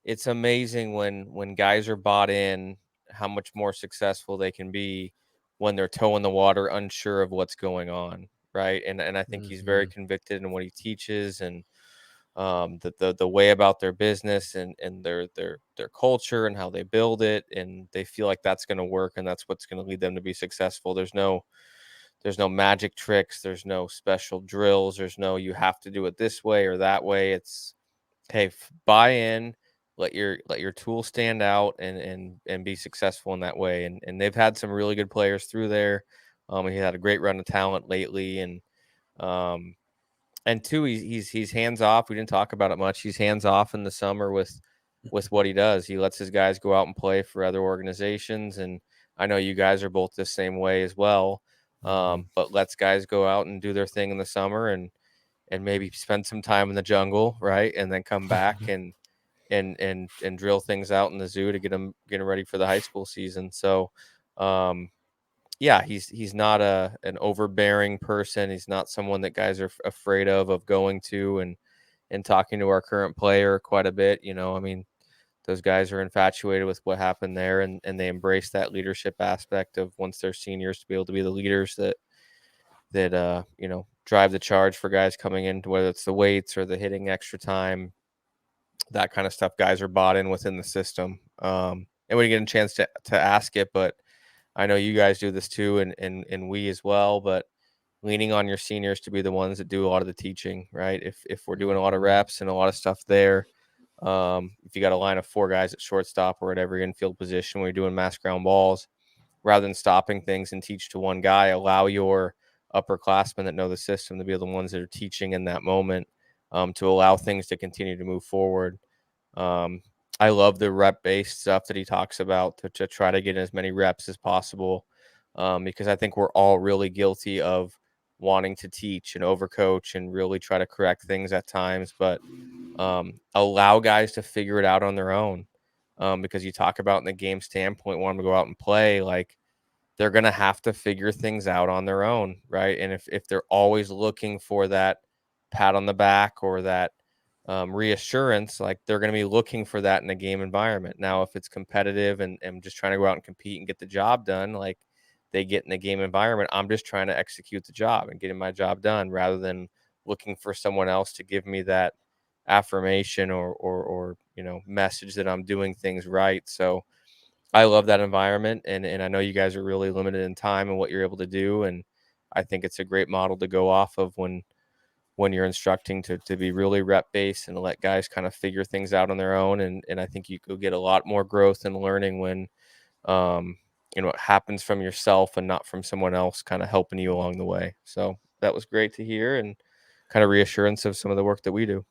it's amazing when guys are bought in, how much more successful they can be when they're toeing the water, unsure of what's going on, right? And I think he's very convicted in what he teaches, and the way about their business and their culture and how they build it, and they feel like that's going to work and that's what's going to lead them to be successful. There's no magic tricks, there's no special drills, there's no you have to do it this way or that way. It's, hey, buy in, let your tool stand out and be successful in that way. And they've had some really good players through there. He had a great run of talent lately, and two, he's hands off. We didn't talk about it much. He's hands off in the summer with what he does. He lets his guys go out and play for other organizations, and I know you guys are both the same way as well. But lets guys go out and do their thing in the summer and maybe spend some time in the jungle, right? And then come back and drill things out in the zoo to get them ready for the high school season. So, yeah, he's not an overbearing person. He's not someone that guys are afraid of going to and talking to our current player quite a bit. You know, I mean, those guys are infatuated with what happened there, and they embrace that leadership aspect of once they're seniors to be able to be the leaders that you know, drive the charge for guys coming in, whether it's the weights or the hitting extra time, that kind of stuff. Guys are bought in within the system. And we get a chance to ask it, but I know you guys do this too, and we as well, but leaning on your seniors to be the ones that do a lot of the teaching, right? If we're doing a lot of reps and a lot of stuff there, if you got a line of 4 guys at shortstop or at every infield position when you're doing mass ground balls, rather than stopping things and teach to one guy, allow your upperclassmen that know the system to be the ones that are teaching in that moment, to allow things to continue to move forward. I love the rep-based stuff that he talks about to try to get as many reps as possible, because I think we're all really guilty of wanting to teach and overcoach and really try to correct things at times, but allow guys to figure it out on their own, because you talk about in the game standpoint, want them to go out and play, like they're going to have to figure things out on their own, right? And if they're always looking for that pat on the back or that reassurance, like they're going to be looking for that in a game environment. Now, if it's competitive and just trying to go out and compete and get the job done, like they get in the game environment, I'm just trying to execute the job and getting my job done rather than looking for someone else to give me that affirmation or you know, message that I'm doing things right. So I love that environment, and I know you guys are really limited in time and what you're able to do, and I think it's a great model to go off of when you're instructing to be really rep based and let guys kind of figure things out on their own, and I think you could get a lot more growth and learning when you know, it happens from yourself and not from someone else kind of helping you along the way. So that was great to hear and kind of reassurance of some of the work that we do.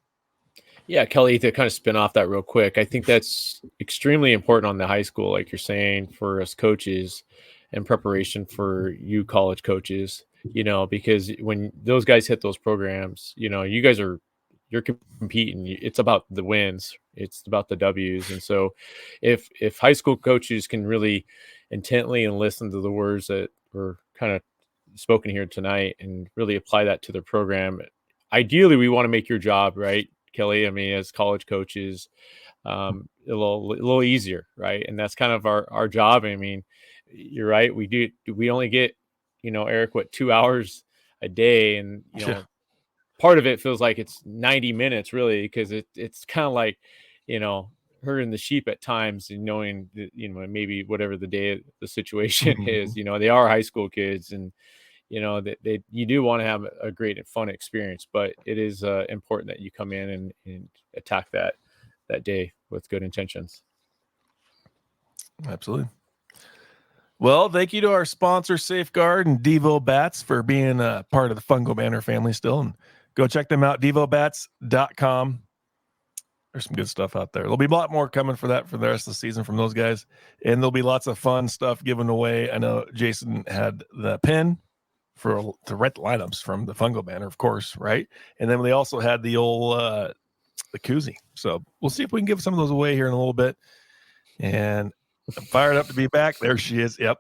Yeah, Kelly, to kind of spin off that real quick, I think that's extremely important on the high school, like you're saying, for us coaches and preparation for you college coaches, you know, because when those guys hit those programs, you know, you're competing. It's about the wins. It's about the W's. And so if high school coaches can really intently and listen to the words that were kind of spoken here tonight and really apply that to their program, ideally we want to make your job, right, Kelly? I mean, as college coaches, a little easier, right? And that's kind of our job. I mean, you're right. We only get, you know, Eric, 2 hours a day, and you know, part of it feels like it's 90 minutes really, because it's kind of like, you know, herding the sheep at times and knowing that, you know, maybe whatever the situation is, you know, they are high school kids, and you know that you do want to have a great and fun experience, but it is important that you come in and attack that day with good intentions. Absolutely. Well, thank you to our sponsor, Safeguard and Devo Bats, for being a part of the Fungo Banner family still. And go check them out, devobats.com. There's some good stuff out there. There'll be a lot more coming for the rest of the season from those guys. And there'll be lots of fun stuff given away. I know Jason had the pin for the red lineups from the Fungo Banner, of course, right? And then they also had the old the koozie. So we'll see if we can give some of those away here in a little bit. And I'm fired up to be back. There she is. Yep.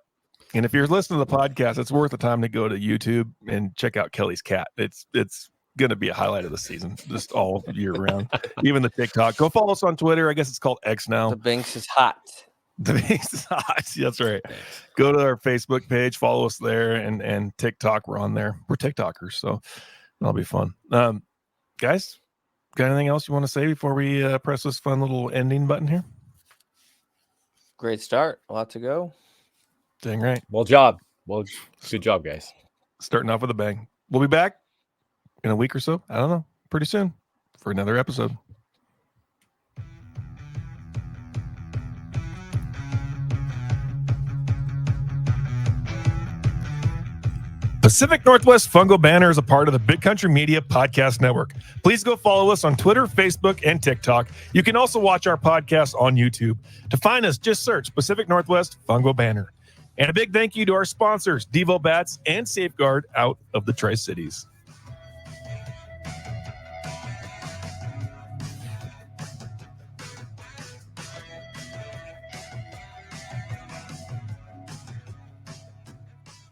And if you're listening to the podcast, it's worth the time to go to YouTube and check out Kelly's cat. It's going to be a highlight of the season, just all year round. Even the TikTok. Go follow us on Twitter. I guess it's called X now. The Binks is hot. The Binks is hot. That's right. Go to our Facebook page, follow us there, and TikTok. We're on there. We're TikTokers, so that'll be fun. Guys, got anything else you want to say before we press this fun little ending button here? Great start. A lot to go. Dang right. Well, good job, guys. Starting off with a bang. We'll be back in a week or so. I don't know. Pretty soon for another episode. Pacific Northwest Fungo Banner is a part of the Big Country Media Podcast Network. Please go follow us on Twitter, Facebook, and TikTok. You can also watch our podcast on YouTube. To find us, just search Pacific Northwest Fungo Banner. And a big thank you to our sponsors, Devo Bats and Safeguard out of the Tri-Cities.